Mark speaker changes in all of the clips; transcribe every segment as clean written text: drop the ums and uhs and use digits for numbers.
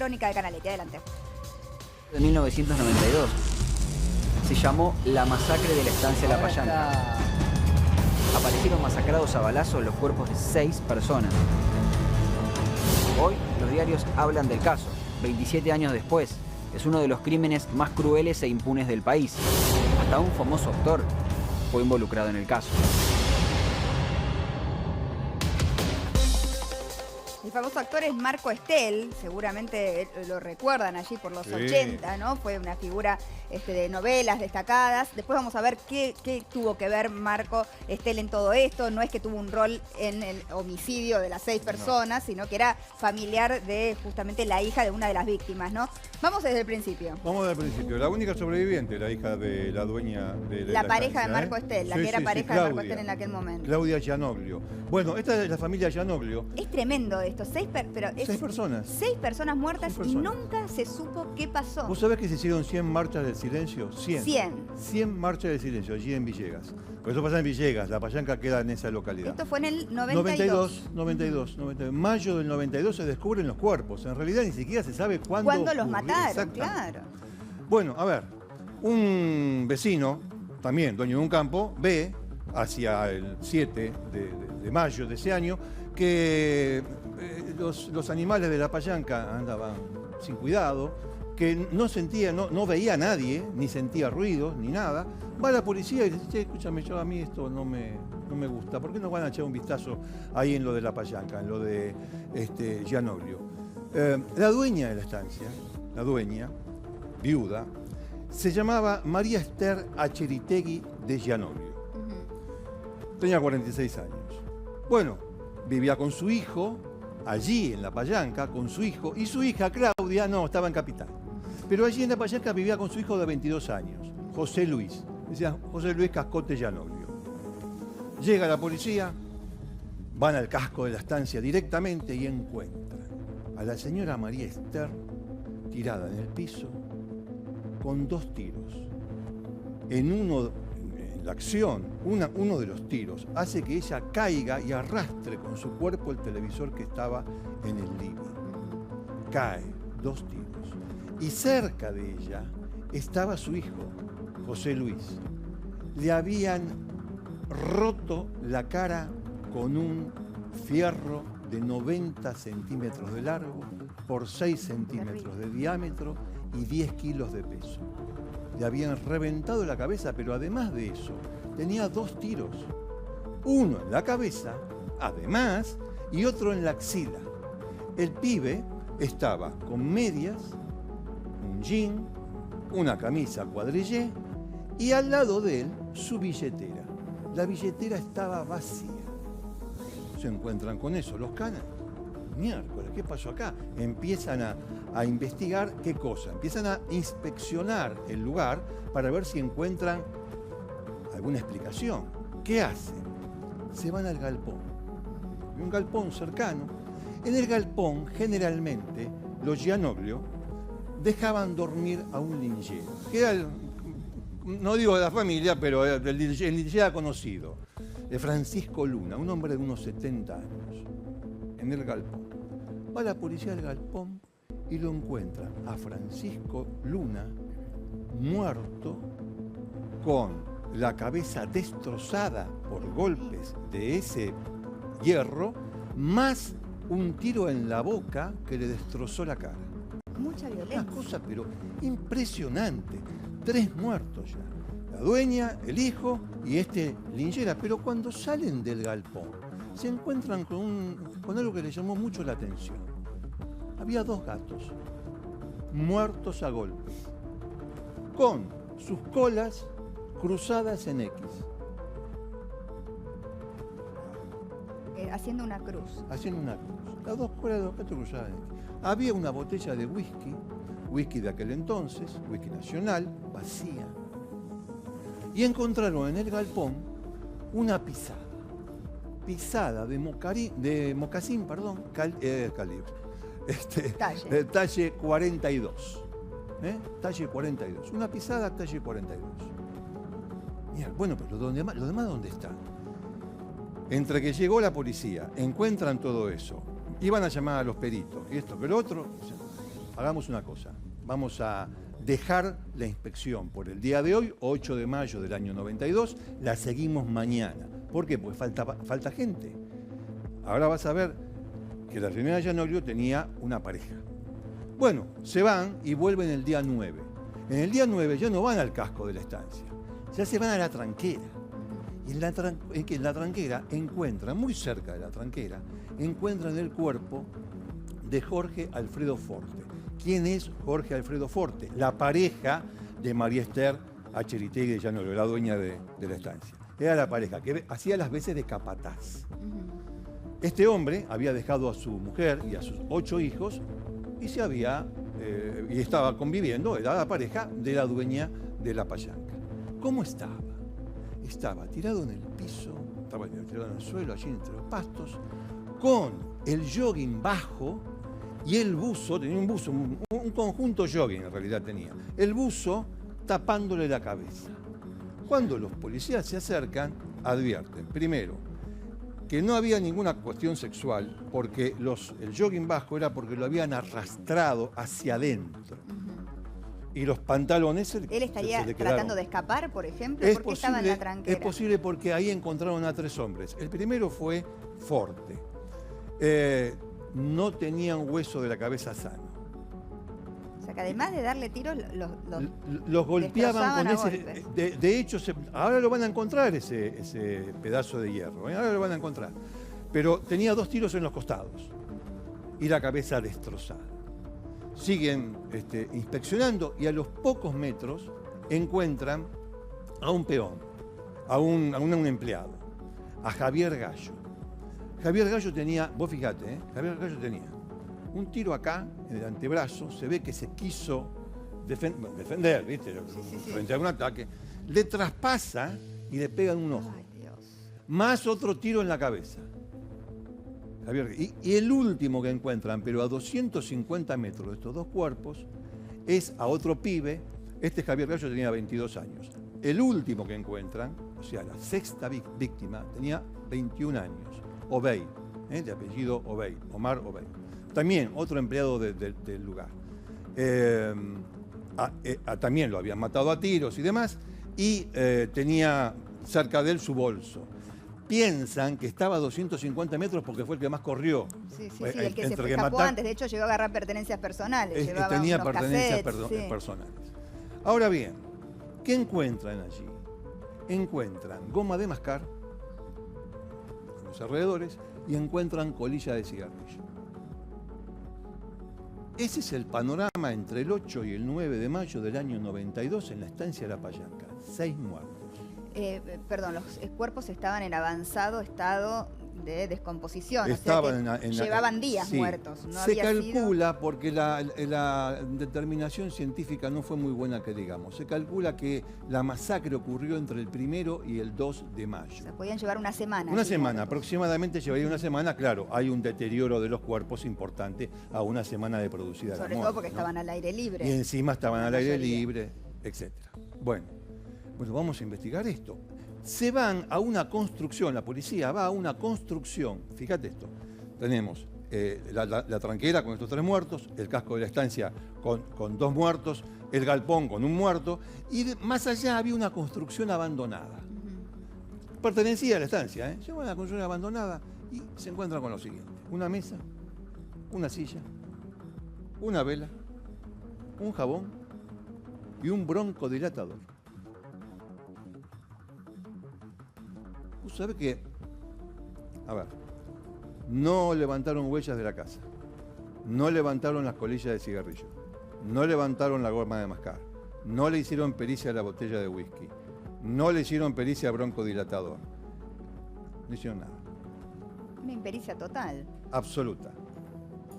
Speaker 1: crónica de Canaletti. Adelante.
Speaker 2: De 1992 se llamó La Masacre de la Estancia La Payanca. Aparecieron masacrados a balazos los cuerpos de 6 personas. Hoy los diarios hablan del caso. 27 años después, es uno de los crímenes más crueles e impunes del país. Hasta un famoso actor fue involucrado en el caso.
Speaker 1: El famoso actor es Marco Estel, seguramente lo recuerdan allí por los 80, ¿no? Fue una figura de novelas destacadas. Después vamos a ver qué tuvo que ver Marco Estel en todo esto. No es que tuvo un rol en el homicidio de las 6 personas, sino que era familiar de justamente la hija de una de las víctimas, ¿no? Vamos desde el principio.
Speaker 3: Vamos desde el principio. La única sobreviviente, la hija de la dueña de
Speaker 1: la pareja
Speaker 3: estancia,
Speaker 1: de Marco Estel, la que era pareja de Marco Estel en aquel momento.
Speaker 3: Claudia Gianoglio. Bueno, esta es la familia Gianoglio.
Speaker 1: Es tremendo esto, 6
Speaker 3: personas.
Speaker 1: 6 personas muertas
Speaker 3: 6 personas.
Speaker 1: y nunca se supo qué pasó.
Speaker 3: ¿Vos sabés que se hicieron 100 marchas del silencio?
Speaker 1: 100
Speaker 3: marchas del silencio allí en Villegas. Por eso pasa en Villegas, La Payanca queda en esa localidad.
Speaker 1: Esto fue en el 92.
Speaker 3: 92. Mayo del 92 se descubren los cuerpos. En realidad ni siquiera se sabe cuándo
Speaker 1: los mataron, claro.
Speaker 3: Bueno, a ver, un vecino, también dueño de un campo, ve hacia el 7 de mayo de ese año que los animales de La Payanca andaban sin cuidado, que no veía a nadie, ni sentía ruidos, ni nada. Va a la policía y dice, che, escúchame, a mí esto no me gusta. ¿Por qué no van a echar un vistazo ahí en lo de La Payanca, en lo de Gianoglio? La dueña de la estancia, viuda, se llamaba María Esther Acheritegui de Gianoglio. Tenía 46 años. Bueno, vivía con su hijo, allí en La Payanca, con su hijo, y su hija Claudia, no, estaba en Capital. Pero allí en La Payanca vivía con su hijo de 22 años, José Luis. Decía José Luis Cascote Gianoglio. Llega la policía, van al casco de la estancia directamente y encuentran a la señora María Esther tirada en el piso con 2 tiros. En la acción, uno de los tiros hace que ella caiga y arrastre con su cuerpo el televisor que estaba en el living. Cae, 2 tiros. Y cerca de ella estaba su hijo, José Luis. Le habían roto la cara con un fierro de 90 centímetros de largo por 6 centímetros de diámetro y 10 kilos de peso. Le habían reventado la cabeza, pero además de eso, tenía 2 tiros. Uno en la cabeza, además, y otro en la axila. El pibe estaba con medias, un jean, una camisa cuadrillé y al lado de él su billetera. La billetera estaba vacía. Se encuentran con eso los canas. Miércoles, ¿qué pasó acá? Empiezan a investigar qué cosa. Empiezan a inspeccionar el lugar para ver si encuentran alguna explicación. ¿Qué hacen? Se van al galpón. Un galpón cercano. En el galpón, generalmente, los Gianoglio dejaban dormir a un linchero, que era, no digo de la familia, pero el linchero conocido, de Francisco Luna, un hombre de unos 70 años, en el galpón. Va la policía al galpón y lo encuentran a Francisco Luna muerto, con la cabeza destrozada por golpes de ese hierro, más un tiro en la boca que le destrozó la cara.
Speaker 1: Mucha violencia.
Speaker 3: Una cosa pero impresionante. 3 muertos ya. La dueña, el hijo y linchera. Pero cuando salen del galpón, se encuentran con algo que les llamó mucho la atención. Había 2 gatos muertos a golpes, con sus colas cruzadas en X.
Speaker 1: Haciendo una cruz.
Speaker 3: Haciendo una cruz. Las 2 colas de los gatos cruzadas en X. Había una botella de whisky de aquel entonces, whisky nacional, vacía. Y encontraron en el galpón una pisada de mocasín, calibre. De talle 42. Talle 42. Una pisada talle 42. Mira, bueno, pero los demás ¿dónde están? Entre que llegó la policía, encuentran todo eso, iban a llamar a los peritos, y esto, pero otro, hagamos una cosa. Vamos a dejar la inspección por el día de hoy, 8 de mayo del año 92, la seguimos mañana. ¿Por qué? Pues falta gente. Ahora vas a ver que la señora Gianoglio tenía una pareja. Bueno, se van y vuelven el día 9. En el día 9 ya no van al casco de la estancia, ya se van a la tranquera. Y en la tranquera encuentran, muy cerca de la tranquera, encuentran el cuerpo de Jorge Alfredo Forte. ¿Quién es Jorge Alfredo Forte? La pareja de María Esther Acheritegui de Gianoglio, la dueña de la estancia. Era la pareja que hacía las veces de capataz. Este hombre había dejado a su mujer y a sus 8 hijos y y estaba conviviendo, era la pareja de la dueña de la payanca. ¿Cómo estaba? Estaba tirado en el piso, estaba tirado en el suelo, allí entre los pastos, con el jogging bajo y el buzo, tenía un buzo, un conjunto jogging en realidad tenía, el buzo tapándole la cabeza. Cuando los policías se acercan, advierten, primero, que no había ninguna cuestión sexual, porque el jogging bajo era porque lo habían arrastrado hacia adentro. Y los pantalones
Speaker 1: ¿Él estaría tratando de escapar, por ejemplo?
Speaker 3: Es
Speaker 1: ¿Por qué
Speaker 3: posible,
Speaker 1: estaba en la tranquera?
Speaker 3: es posible porque ahí encontraron a 3 hombres. El primero fue Forte. No tenía un hueso de la cabeza sano.
Speaker 1: O sea, que además de darle tiros,
Speaker 3: los golpeaban con ese...
Speaker 1: golpes.
Speaker 3: De hecho, ahora lo van a encontrar ese pedazo de hierro. Ahora lo van a encontrar. Pero tenía 2 tiros en los costados y la cabeza destrozada. Siguen inspeccionando y a los pocos metros encuentran a un peón, a un empleado, a Javier Gallo. Javier Gallo tenía, vos fijate, Javier Gallo tenía un tiro acá, en el antebrazo, se ve que se quiso defender, ¿viste? Frente a un ataque. Le traspasa y le pega en un ojo.
Speaker 1: Ay, Dios.
Speaker 3: Más otro tiro en la cabeza. Javier, y el último que encuentran, pero a 250 metros de estos 2 cuerpos, es a otro pibe. Este Javier Gallo tenía 22 años. El último que encuentran, o sea, la 6ª víctima, tenía 21 años. Obey, de apellido Obey, Omar Obey. También otro empleado del lugar. También lo habían matado a tiros y demás, y tenía cerca de él su bolso. Piensan que estaba a 250 metros porque fue el que más corrió.
Speaker 1: Sí, el que se escapó antes. De hecho, llegó a agarrar pertenencias personales.
Speaker 3: Tenía pertenencias
Speaker 1: cassettes,
Speaker 3: personales. Ahora bien, ¿qué encuentran allí? Encuentran goma de mascar en los alrededores y encuentran colilla de cigarrillo. Ese es el panorama entre el 8 y el 9 de mayo del año 92 en la estancia de La Payanca. 6 muertos.
Speaker 1: Perdón, los cuerpos estaban en avanzado estado de descomposición. Llevaban días muertos. No
Speaker 3: se calcula, porque la determinación científica no fue muy buena que digamos, se calcula que la masacre ocurrió entre el 1 y el 2 de mayo.
Speaker 1: O sea, podían llevar una semana.
Speaker 3: Una semana, aproximadamente llevaría una semana. Claro, hay un deterioro de los cuerpos importante a una semana de producida la muerte.
Speaker 1: Sobre todo porque estaban al aire libre.
Speaker 3: Y encima estaban al aire libre, etc. Bueno, vamos a investigar esto. Se van a una construcción, la policía va a una construcción. Fíjate esto, tenemos la tranquera con estos 3 muertos, el casco de la estancia con 2 muertos, el galpón con 1 muerto, y más allá había una construcción abandonada. Pertenecía a la estancia, Se van a la construcción abandonada y se encuentran con lo siguiente: una mesa, una silla, una vela, un jabón y un broncodilatador. Vos sabés que, no levantaron huellas de la casa, no levantaron las colillas de cigarrillo, no levantaron la goma de mascar, no le hicieron pericia a la botella de whisky, no le hicieron pericia a broncodilatador, no hicieron nada.
Speaker 1: Una impericia total.
Speaker 3: Absoluta,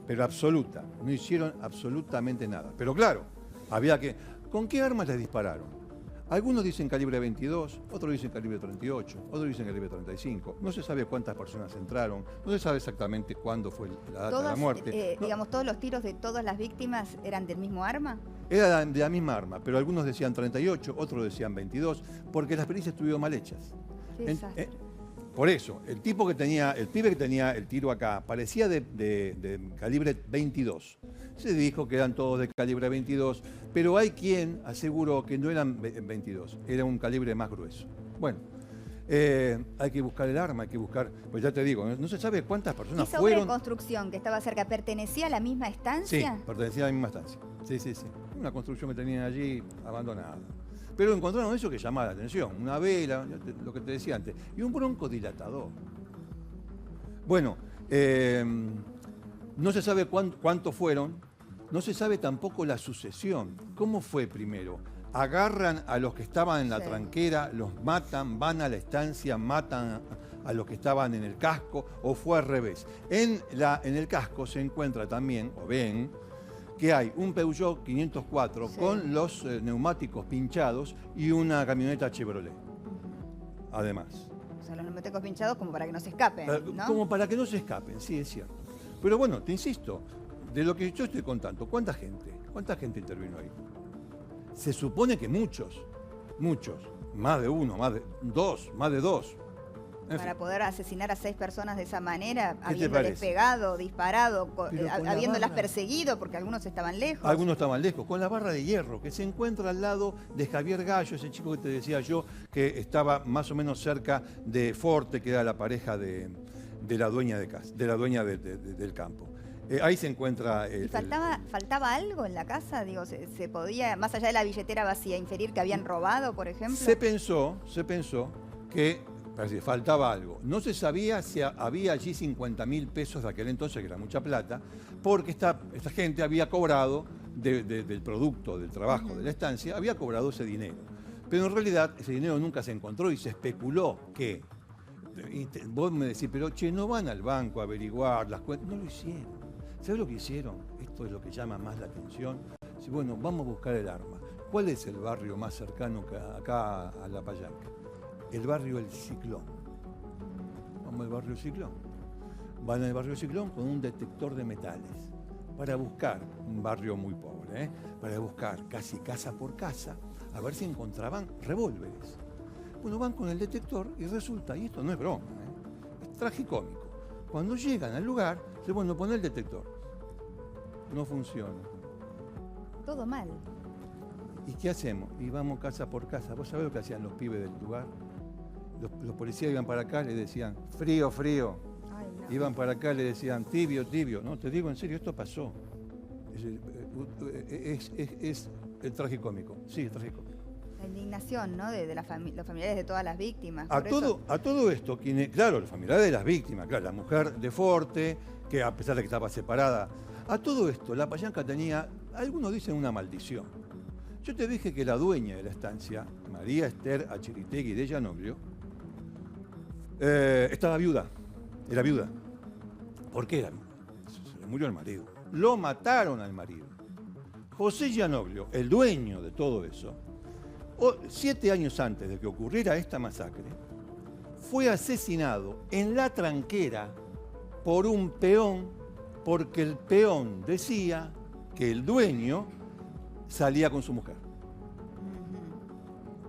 Speaker 3: pero absoluta, no hicieron absolutamente nada. Pero claro, había que... ¿Con qué armas les dispararon? Algunos dicen calibre 22, otros dicen calibre 38, otros dicen calibre 35. No se sabe cuántas personas entraron, no se sabe exactamente cuándo fue la data de la muerte.
Speaker 1: Digamos, ¿todos los tiros de todas las víctimas eran del mismo arma?
Speaker 3: Era de la misma arma, pero algunos decían 38, otros decían 22, porque las pericias estuvieron mal hechas. por eso, el pibe que tenía el tiro acá parecía de calibre 22. Se dijo que eran todos de calibre 22, pero hay quien aseguró que no eran 22, era un calibre más grueso. Bueno, hay que buscar el arma, hay que buscar, pues ya te digo, no se sabe cuántas personas
Speaker 1: ¿Esa
Speaker 3: fueron.
Speaker 1: obra de construcción que estaba cerca pertenecía a la misma estancia?
Speaker 3: Sí, pertenecía a la misma estancia. Sí. Una construcción que tenían allí abandonada. Pero encontraron eso que llamaba la atención, una vela, lo que te decía antes, y un broncodilatador. Bueno, no se sabe cuántos fueron, no se sabe tampoco la sucesión. ¿Cómo fue primero? Agarran a los que estaban en la tranquera, los matan, van a la estancia, matan a los que estaban en el casco, o fue al revés. En el casco se encuentra también, o ven, que hay un Peugeot 504 con los neumáticos pinchados y una camioneta Chevrolet, además.
Speaker 1: O sea, los neumáticos pinchados como para que no se escapen, ¿no?
Speaker 3: Como para que no se escapen, sí, es cierto. Pero bueno, te insisto, de lo que yo estoy contando, ¿cuánta gente intervino ahí? Se supone que muchos, más de uno, más de dos.
Speaker 1: Para poder asesinar a 6 personas de esa manera,
Speaker 3: ¿Qué
Speaker 1: habiéndoles pegado, disparado, habiéndolas
Speaker 3: barra
Speaker 1: perseguido, porque algunos estaban lejos.
Speaker 3: Algunos estaban lejos, con la barra de hierro, que se encuentra al lado de Javier Gallo, ese chico que te decía yo, que estaba más o menos cerca de Forte, que era la pareja de la dueña de casa, de la dueña del campo. Ahí se encuentra...
Speaker 1: ¿Y faltaba algo en la casa? Digo, ¿se podía, más allá de la billetera vacía, inferir que habían robado, por ejemplo?
Speaker 3: Se pensó que faltaba algo. No se sabía si había allí 50.000 pesos de aquel entonces, que era mucha plata, porque esta gente había cobrado del producto, del trabajo de la estancia, había cobrado ese dinero. Pero en realidad ese dinero nunca se encontró y se especuló que... Vos me decís, pero che, no van al banco a averiguar las cuentas. No lo hicieron. ¿Sabés lo que hicieron? Esto es lo que llama más la atención. Si, bueno, vamos a buscar el arma. ¿Cuál es el barrio más cercano acá a La Payanca? El barrio El Ciclón. Vamos al barrio Ciclón. Van al barrio Ciclón con un detector de metales para buscar, un barrio muy pobre, para buscar casi casa por casa, a ver si encontraban revólveres. Bueno, van con el detector y resulta, y esto no es broma, es tragicómico. Cuando llegan al lugar, dicen, bueno, pon el detector. No funciona.
Speaker 1: Todo mal.
Speaker 3: ¿Y qué hacemos? Y vamos casa por casa. ¿Vos sabés lo que hacían los pibes del lugar? Los policías iban para acá, le decían, frío, frío.
Speaker 1: Ay, no.
Speaker 3: Iban para acá, le decían, tibio, tibio. No, te digo en serio, esto pasó. Es el tragicómico. Sí, el tragicómico.
Speaker 1: La indignación, ¿no? De los familiares de todas las víctimas.
Speaker 3: A todo esto, claro, los familiares de las víctimas, claro, la mujer de Forte, que a pesar de que estaba separada, a todo esto, La Payanca tenía, algunos dicen una maldición. Yo te dije que la dueña de la estancia, María Esther Acheritegui de Llanoglio, estaba viuda, era viuda. ¿Por qué era viuda? Se le murió el marido. Lo mataron al marido. José Llanoglio, el dueño de todo eso, 7 años antes de que ocurriera esta masacre, fue asesinado en la tranquera por un peón, porque el peón decía que el dueño salía con su mujer.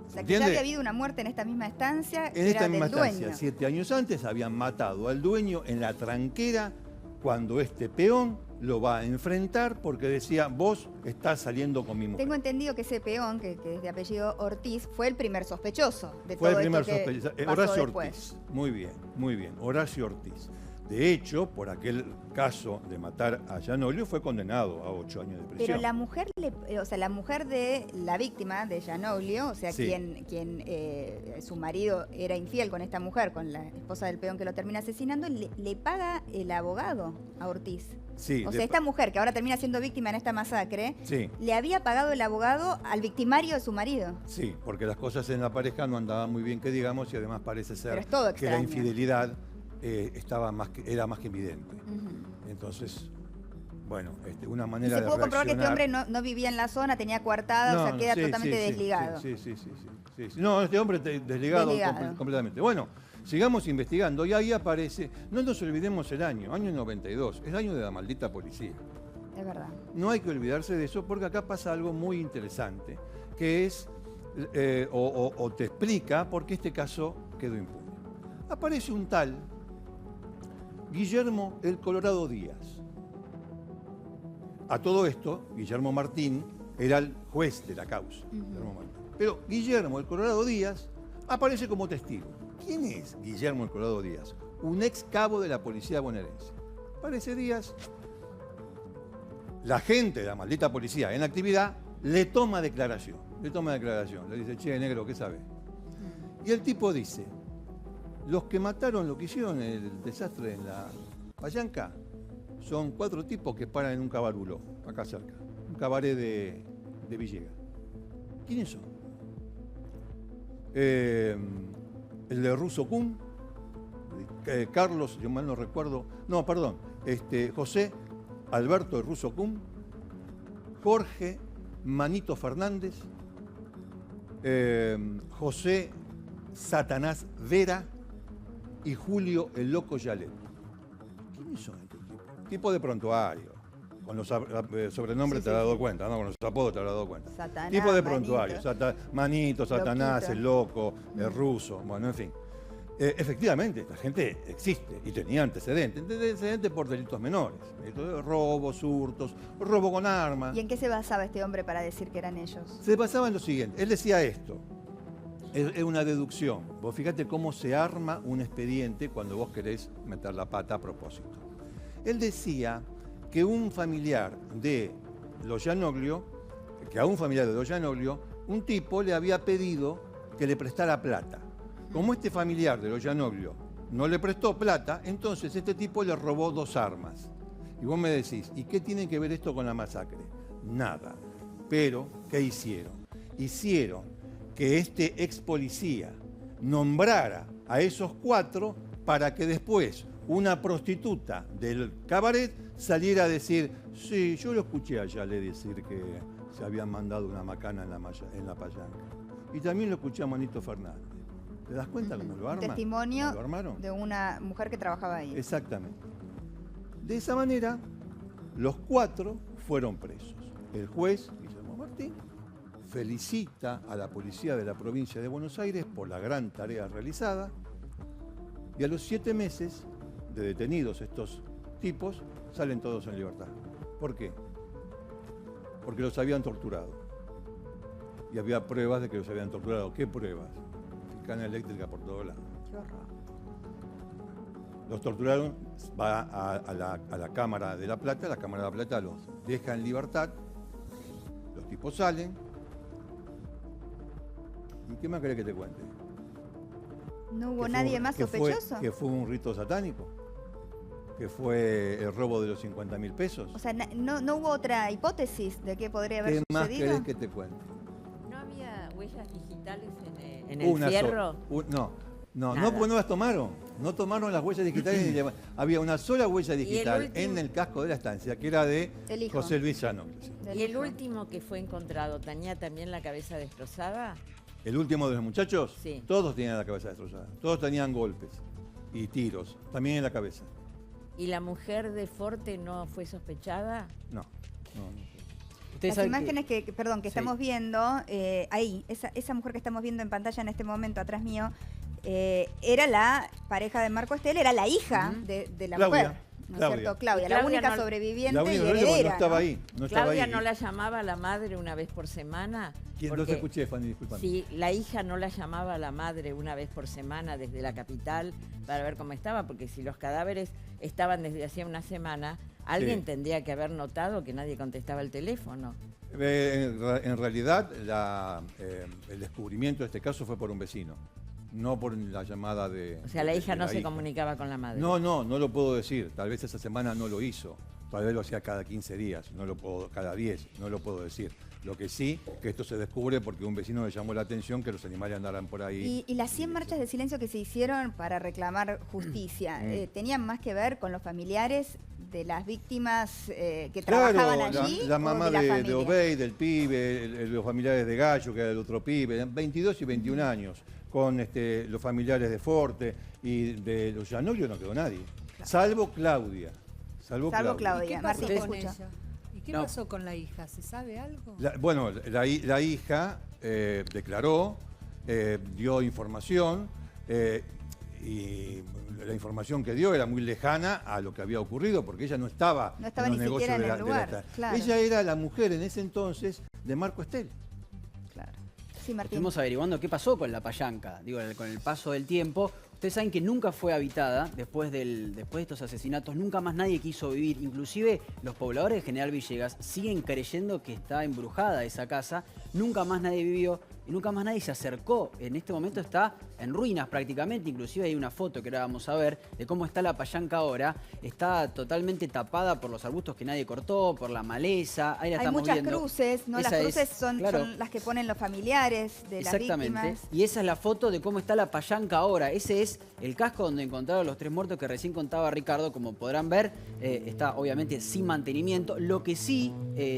Speaker 1: O sea, que ya había habido una muerte en esta misma estancia.
Speaker 3: En esta misma estancia, 7 años antes, habían matado al dueño en la tranquera cuando este peón lo va a enfrentar porque decía, vos estás saliendo con mi mujer.
Speaker 1: Tengo entendido que ese peón, que es de apellido Ortiz, fue el primer sospechoso de
Speaker 3: fue
Speaker 1: todo
Speaker 3: el primer
Speaker 1: esto que
Speaker 3: sospechoso.
Speaker 1: pasó
Speaker 3: Horacio
Speaker 1: después.
Speaker 3: Ortiz. Muy bien. Horacio Ortiz. De hecho, por aquel caso de matar a Llanoglio, fue condenado a 8 años de prisión.
Speaker 1: Pero la mujer, la mujer de la víctima de Llanoglio, o sea,
Speaker 3: sí,
Speaker 1: quien su marido era infiel con esta mujer, con la esposa del peón que lo termina asesinando, le paga el abogado a Ortiz.
Speaker 3: Sí,
Speaker 1: o sea, esta mujer que ahora termina siendo víctima en esta masacre,
Speaker 3: sí,
Speaker 1: le había pagado el abogado al victimario de su marido.
Speaker 3: Sí, porque las cosas en la pareja no andaban muy bien, que digamos, y además parece ser
Speaker 1: es todo
Speaker 3: que la infidelidad era más que evidente. Entonces, bueno, una manera de
Speaker 1: se pudo comprobar que este hombre no vivía en la zona, tenía coartada, o sea, queda totalmente desligado.
Speaker 3: Sí. No, este hombre desligado. Completamente. Bueno, sigamos investigando y ahí aparece, no nos olvidemos el año 92, el año de la maldita policía.
Speaker 1: Es verdad.
Speaker 3: No hay que olvidarse de eso porque acá pasa algo muy interesante, que es, o te explica por qué este caso quedó impune. aparece un tal Guillermo el Colorado Díaz. A todo esto, Guillermo Martín era el juez de la causa. Guillermo Martín. Pero Guillermo el Colorado Díaz aparece como testigo. ¿Quién es Guillermo el Colorado Díaz? Un ex cabo de la policía bonaerense. Aparece Díaz, la gente de la maldita policía en actividad le toma declaración. Le dice, che, negro, ¿qué sabe? Y el tipo dice, los que mataron, lo que hicieron, el desastre en la Payanca, son 4 tipos que paran en un cabarulo, acá cerca, un cabaret de Villegas. ¿Quiénes son? El de Russo Kun, Carlos, yo mal no recuerdo, no, perdón, José Alberto de Russo Kun, Jorge Manito Fernández, José Satanás Vera y Julio el Loco Yalet. ¿Quiénes son estos tipos? Tipo de prontuario. Con los sobrenombres te has dado cuenta, ¿no? Con los apodos te has dado cuenta.
Speaker 1: Satanás,
Speaker 3: Tipo de prontuario.
Speaker 1: Manito.
Speaker 3: Manito, Satanás,
Speaker 1: Loquito.
Speaker 3: el Loco, el Ruso, bueno, en fin. Efectivamente, esta gente existe y tenía antecedentes por delitos menores. Robos, hurtos, robo con armas.
Speaker 1: ¿Y en qué se basaba este hombre para decir que eran ellos?
Speaker 3: Se basaba en lo siguiente, él decía esto, es una deducción. Vos fíjate cómo se arma un expediente cuando vos querés meter la pata a propósito. Él decía que un familiar de Los Gianoglio, un tipo le había pedido que le prestara plata. Como este familiar de Los Gianoglio no le prestó plata, entonces este tipo le robó 2 armas. Y vos me decís, ¿y qué tiene que ver esto con la masacre? Nada. Pero, ¿qué hicieron? Hicieron que este ex policía nombrara a esos 4 para que después una prostituta del cabaret saliera a decir, sí, yo lo escuché a Yalé decir que se habían mandado una macana en la Payanca. Y también lo escuché a Manito Fernández. ¿Te das cuenta cómo lo arman?
Speaker 1: Testimonio
Speaker 3: ¿Cómo lo armaron?
Speaker 1: de una mujer que trabajaba ahí.
Speaker 3: Exactamente. De esa manera, los 4 fueron presos. El juez, Guillermo Martín, felicita a la policía de la provincia de Buenos Aires por la gran tarea realizada y a los 7 meses de detenidos estos tipos salen todos en libertad. ¿Por qué? Porque los habían torturado. Y había pruebas de que los habían torturado. ¿Qué pruebas? Cana eléctrica por todos lados.
Speaker 1: Qué horror.
Speaker 3: Los torturaron, va a la Cámara de La Plata, la Cámara de La Plata los deja en libertad, los tipos salen. ¿Y qué más querés que te cuente?
Speaker 1: ¿No hubo nadie más sospechoso?
Speaker 3: Que fue un rito satánico, que fue el robo de los 50.000 pesos.
Speaker 1: O sea, no hubo otra hipótesis de qué podría haber
Speaker 3: ¿Qué más
Speaker 1: sucedido.
Speaker 3: querés que te cuente?
Speaker 4: ¿No había huellas digitales en el fierro?
Speaker 3: No, porque no las tomaron. No tomaron las huellas digitales. Había una sola huella digital en el casco de la estancia, que era de José Luis Gianoglio. Sí.
Speaker 4: ¿Y el último que fue encontrado tenía también la cabeza destrozada?
Speaker 3: ¿El último de los muchachos?
Speaker 4: Sí.
Speaker 3: Todos tenían la cabeza destrozada. Todos tenían golpes y tiros, también en la cabeza.
Speaker 4: ¿Y la mujer de Forte no fue sospechada?
Speaker 3: No.
Speaker 1: Las imágenes que
Speaker 3: Sí.
Speaker 1: estamos viendo, ahí, esa mujer que estamos viendo en pantalla en este momento, atrás mío, era la pareja de Marco Estel, era la hija de la
Speaker 3: Claudia.
Speaker 1: mujer, ¿no es cierto? Claudia, la
Speaker 4: Claudia
Speaker 1: única
Speaker 4: no-
Speaker 1: sobreviviente
Speaker 3: La única
Speaker 1: y
Speaker 3: porque
Speaker 1: heredera.
Speaker 3: no estaba
Speaker 1: ¿no?
Speaker 3: ahí. No estaba
Speaker 4: ¿Claudia
Speaker 3: ahí.
Speaker 4: no la llamaba a la madre una vez por semana?
Speaker 3: ¿Quién? No
Speaker 4: Porque
Speaker 3: te escuché, Fanny, disculpame.
Speaker 4: Si la hija no la llamaba a la madre una vez por semana desde la capital para ver cómo estaba, porque si los cadáveres estaban desde hacía una semana, alguien
Speaker 3: Sí.
Speaker 4: tendría que haber notado que nadie contestaba el teléfono.
Speaker 3: En realidad, el descubrimiento de este caso fue por un vecino, no por la llamada de...
Speaker 4: O sea, la hija
Speaker 3: de
Speaker 4: no
Speaker 3: la
Speaker 4: se
Speaker 3: hija.
Speaker 4: comunicaba con la madre.
Speaker 3: No lo puedo decir. Tal vez esa semana no lo hizo. Tal vez lo hacía cada 15 días, cada 10, no lo puedo decir. Lo que sí, que esto se descubre porque un vecino le llamó la atención que los animales andaran por ahí.
Speaker 1: Y las 100 marchas de silencio que se hicieron para reclamar justicia, ¿tenían más que ver con los familiares de las víctimas que trabajaban allí?
Speaker 3: La mamá
Speaker 1: o de la
Speaker 3: de
Speaker 1: familia?
Speaker 3: Obey, del pibe, los familiares de Gallo, que era el otro pibe, 22 y 21 años, con los familiares de Forte y de los Gianoglio no quedó nadie, salvo Claudia. Salvo Claudia.
Speaker 5: ¿Y qué
Speaker 1: Martín,
Speaker 5: pasó
Speaker 1: te
Speaker 5: con
Speaker 1: escucho.
Speaker 5: ella? ¿Y qué
Speaker 2: No.
Speaker 5: pasó con la hija? ¿Se sabe algo?
Speaker 3: La hija declaró, dio información y la información que dio era muy lejana a lo que había ocurrido, porque ella no estaba
Speaker 1: No estaba
Speaker 3: en
Speaker 1: ni
Speaker 3: los negocios
Speaker 1: siquiera en
Speaker 3: de
Speaker 1: el
Speaker 3: la
Speaker 1: lugar, claro.
Speaker 3: Ella era la mujer en ese entonces de Marco Estel.
Speaker 1: Claro. Sí, Martín.
Speaker 2: Estuvimos averiguando qué pasó con la Payanca. Digo, con el paso del tiempo. Ustedes saben que nunca fue habitada después de estos asesinatos. Nunca más nadie quiso vivir. Inclusive los pobladores de General Villegas siguen creyendo que está embrujada esa casa. Nunca más nadie vivió y nunca más nadie se acercó. En este momento está en ruinas prácticamente. Inclusive hay una foto que ahora vamos a ver de cómo está la Payanca ahora. Está totalmente tapada por los arbustos que nadie cortó, por la maleza. Ahí la
Speaker 1: Hay
Speaker 2: estamos
Speaker 1: muchas
Speaker 2: viendo.
Speaker 1: cruces, ¿no? Las
Speaker 2: Esa
Speaker 1: cruces
Speaker 2: es,
Speaker 1: son
Speaker 2: claro.
Speaker 1: las que ponen los familiares de las
Speaker 2: Exactamente.
Speaker 1: víctimas.
Speaker 2: Y esa es la foto de cómo está la Payanca ahora. Ese es el casco donde encontraron los 3 muertos que recién contaba Ricardo. Como podrán ver, está obviamente sin mantenimiento. Lo que sí,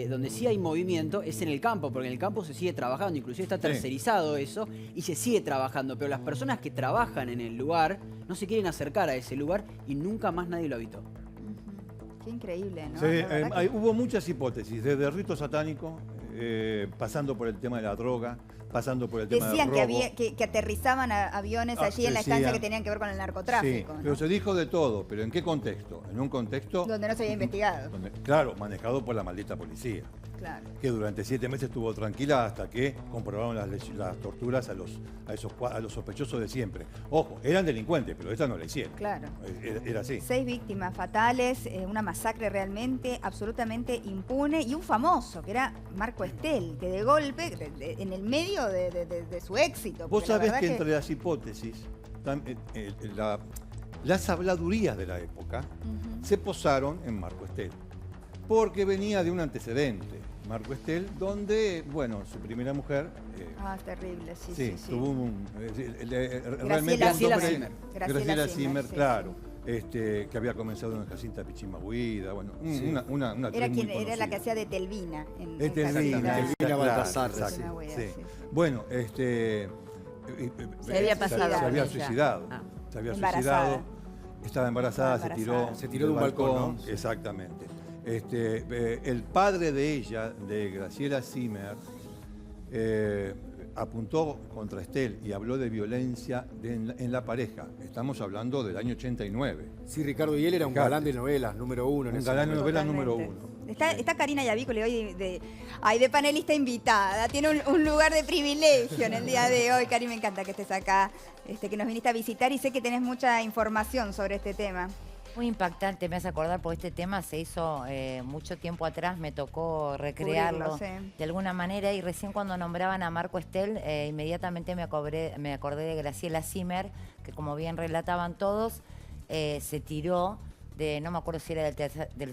Speaker 2: donde sí hay movimiento es en el campo, porque en el campo se sigue trabajando. Inclusive está tercerizado eso y se sigue trabajando. Pero las personas que trabajan en el lugar no se quieren acercar a ese lugar y nunca más nadie lo habitó.
Speaker 1: Qué increíble, ¿no?
Speaker 3: Sí,
Speaker 1: La verdad que-
Speaker 3: hubo muchas hipótesis, desde rito satánico, pasando por el tema de la droga, pasando por el tema
Speaker 1: Decían
Speaker 3: del
Speaker 1: que,
Speaker 3: robo.
Speaker 1: que aterrizaban aviones allí en la
Speaker 3: decían.
Speaker 1: estancia que tenían que ver con el
Speaker 3: Sí,
Speaker 1: narcotráfico, ¿no?
Speaker 3: pero se dijo de todo, pero ¿en qué contexto? En un contexto...
Speaker 1: Donde no se había investigado.
Speaker 3: Claro, manejado por la maldita policía,
Speaker 1: Claro.
Speaker 3: que durante 7 meses estuvo tranquila hasta que comprobaron las torturas a los sospechosos de siempre. Ojo, eran delincuentes, pero esta no la hicieron.
Speaker 1: Claro.
Speaker 3: Era así.
Speaker 1: 6 víctimas fatales, una masacre realmente absolutamente impune y un famoso, que era Marco Estel, que de golpe, en el medio de su éxito.
Speaker 3: Vos
Speaker 1: porque la
Speaker 3: sabés
Speaker 1: verdad
Speaker 3: que entre las hipótesis, las habladurías de la época se posaron en Marco Estel, porque venía de un antecedente, Marco Estel, donde, bueno, su primera mujer...
Speaker 1: Ah, terrible, sí.
Speaker 3: tuvo realmente
Speaker 2: Graciela
Speaker 3: un hombre-
Speaker 2: Zimmer.
Speaker 3: Graciela Zimmer,
Speaker 1: sí,
Speaker 3: claro. Que había comenzado en Jacinta Pichimahuida, bueno, una
Speaker 1: Era
Speaker 3: actriz muy
Speaker 1: quien era la que
Speaker 3: conocida.
Speaker 1: hacía de Telvina en
Speaker 3: Es Telvina,
Speaker 1: Jacinta.
Speaker 6: Telvina Baltasar,
Speaker 3: claro,
Speaker 1: sí.
Speaker 3: exacto,
Speaker 1: Sí.
Speaker 3: sí. Bueno,
Speaker 4: Se había pasado
Speaker 3: se
Speaker 4: con
Speaker 3: había
Speaker 4: ella.
Speaker 3: suicidado.
Speaker 4: Ah.
Speaker 3: Se había
Speaker 1: Embarazada.
Speaker 3: suicidado. Estaba embarazada,
Speaker 1: Estaba
Speaker 3: se
Speaker 1: embarazada.
Speaker 3: tiró
Speaker 6: de un balcón, ¿no? Sí.
Speaker 3: Exactamente. El padre de ella, de Graciela Zimmer, apuntó contra Estel y habló de violencia en la pareja. Estamos hablando del año 89.
Speaker 6: Sí, Ricardo, y él era un
Speaker 3: Fíjate.
Speaker 6: galán de novelas, número 1.
Speaker 3: Un galán de novela número
Speaker 1: Totalmente.
Speaker 3: 1.
Speaker 1: Está Karina Yavícoli hoy de panelista invitada. Tiene un lugar de privilegio en el día de hoy. Cari, me encanta que estés acá, que nos viniste a visitar y sé que tenés mucha información sobre este tema.
Speaker 7: Muy impactante, me hace acordar, porque este tema se hizo mucho tiempo atrás, me tocó recrearlo
Speaker 1: Cubrirlo, sí.
Speaker 7: de alguna manera, y recién cuando nombraban a Marco Estel, inmediatamente me acordé de Graciela Zimmer, que como bien relataban todos, se tiró de, no me acuerdo si era del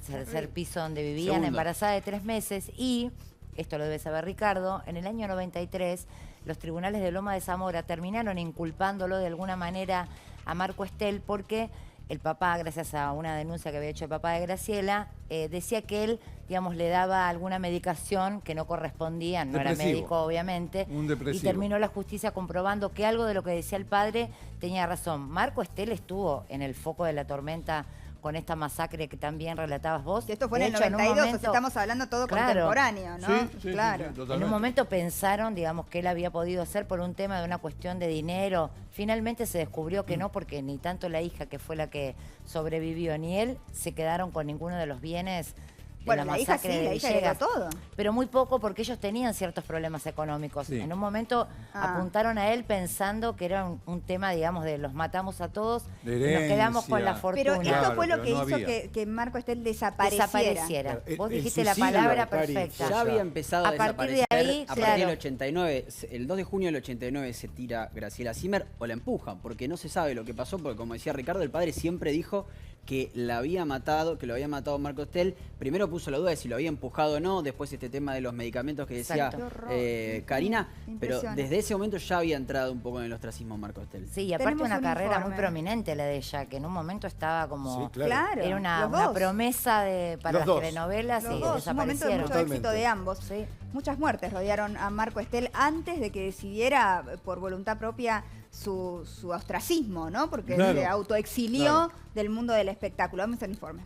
Speaker 7: tercer piso donde vivían,
Speaker 3: Segundo.
Speaker 7: embarazada de 3 meses, y, esto lo debe saber Ricardo, en el año 93, los tribunales de Loma de Zamora terminaron inculpándolo de alguna manera a Marco Estel porque el papá, gracias a una denuncia que había hecho el papá de Graciela, decía que él, digamos, le daba alguna medicación que no correspondía, no era
Speaker 3: Depresivo.
Speaker 7: médico obviamente,
Speaker 3: Un
Speaker 7: y
Speaker 3: depresivo.
Speaker 7: terminó la justicia comprobando que algo de lo que decía el padre tenía razón. Marco Estel estuvo en el foco de la tormenta con esta masacre que también relatabas vos.
Speaker 1: Que esto fue
Speaker 7: De
Speaker 1: en el
Speaker 7: hecho,
Speaker 1: 92, o sea,
Speaker 7: momento-
Speaker 1: estamos hablando todo
Speaker 7: Claro.
Speaker 1: contemporáneo, ¿no? Claro.
Speaker 7: en un momento pensaron, digamos, que él había podido hacer por un tema de una cuestión de dinero. Finalmente se descubrió que no, porque ni tanto la hija, que fue la que sobrevivió, ni él se quedaron con ninguno de los bienes de
Speaker 1: Bueno,
Speaker 7: la
Speaker 1: la hija
Speaker 7: masacre
Speaker 1: sí,
Speaker 7: de
Speaker 1: la hija
Speaker 7: Villegas.
Speaker 1: heredó todo.
Speaker 7: Pero muy poco, porque ellos tenían ciertos problemas económicos.
Speaker 3: Sí.
Speaker 7: En un momento
Speaker 1: Ah.
Speaker 7: apuntaron a él pensando que era un tema, digamos, de los matamos a todos
Speaker 3: De
Speaker 7: y nos quedamos con la
Speaker 3: herencia.
Speaker 7: fortuna.
Speaker 1: Pero
Speaker 3: Claro,
Speaker 1: esto fue lo
Speaker 3: pero
Speaker 1: que
Speaker 3: no
Speaker 1: hizo
Speaker 3: había.
Speaker 1: que Marco Estel desapareciera.
Speaker 7: Desapareciera. Vos
Speaker 6: El
Speaker 7: dijiste la
Speaker 6: suicidio,
Speaker 7: palabra
Speaker 6: Cari,
Speaker 7: perfecta.
Speaker 2: Ya había empezado a
Speaker 7: A partir de
Speaker 2: desaparecer
Speaker 7: ahí,
Speaker 2: a partir
Speaker 7: claro.
Speaker 2: del 89. El 2 de junio del 89 se tira Graciela Zimmer o la empujan, porque no se sabe lo que pasó, porque como decía Ricardo, el padre siempre dijo que la había matado, que lo había matado Marco Estel. Primero puso la duda de si lo había empujado o no, después este tema de los medicamentos que decía
Speaker 7: Exacto.
Speaker 1: Qué horror.
Speaker 2: Karina,
Speaker 1: Me
Speaker 2: pero
Speaker 1: impresiona.
Speaker 2: desde ese momento ya había entrado un poco en el ostracismo Marco Estel.
Speaker 7: Sí, y aparte
Speaker 1: Tenemos
Speaker 7: una
Speaker 1: un
Speaker 7: carrera
Speaker 1: informe.
Speaker 7: muy prominente la de ella, que en un momento estaba como...
Speaker 6: Sí, claro.
Speaker 1: Claro,
Speaker 7: Era una
Speaker 1: los dos.
Speaker 7: promesa para
Speaker 6: Los
Speaker 7: las
Speaker 6: dos.
Speaker 7: telenovelas
Speaker 1: Los
Speaker 7: y
Speaker 1: dos, un momento de
Speaker 7: desaparecieron.
Speaker 1: mucho
Speaker 6: Totalmente.
Speaker 1: éxito de ambos.
Speaker 7: Sí.
Speaker 1: Muchas muertes rodearon a Marco Estel antes de que decidiera por voluntad propia su ostracismo, ¿no? Porque
Speaker 3: Claro.
Speaker 1: se autoexilió
Speaker 3: Claro.
Speaker 1: del mundo del espectáculo. Vamos al informe.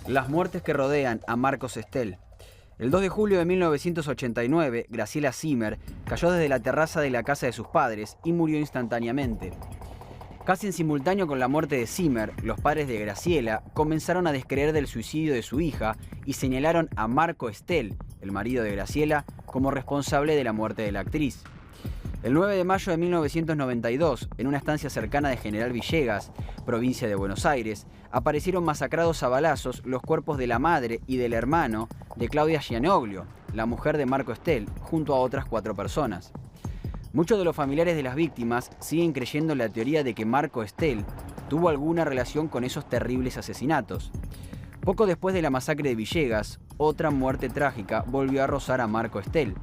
Speaker 2: Las muertes que rodean a Marcos Estel. El 2 de julio de 1989, Graciela Zimmer cayó desde la terraza de la casa de sus padres y murió instantáneamente. Casi en simultáneo con la muerte de Zimmer, los padres de Graciela comenzaron a descreer del suicidio de su hija y señalaron a Marco Estel, el marido de Graciela, como responsable de la muerte de la actriz. El 9 de mayo de 1992, en una estancia cercana de General Villegas, provincia de Buenos Aires, aparecieron masacrados a balazos los cuerpos de la madre y del hermano de Claudia Gianoglio, la mujer de Marco Estel, junto a otras 4 personas. Muchos de los familiares de las víctimas siguen creyendo en la teoría de que Marco Estel tuvo alguna relación con esos terribles asesinatos. Poco después de la masacre de Villegas, otra muerte trágica volvió a rozar a Marco Estel.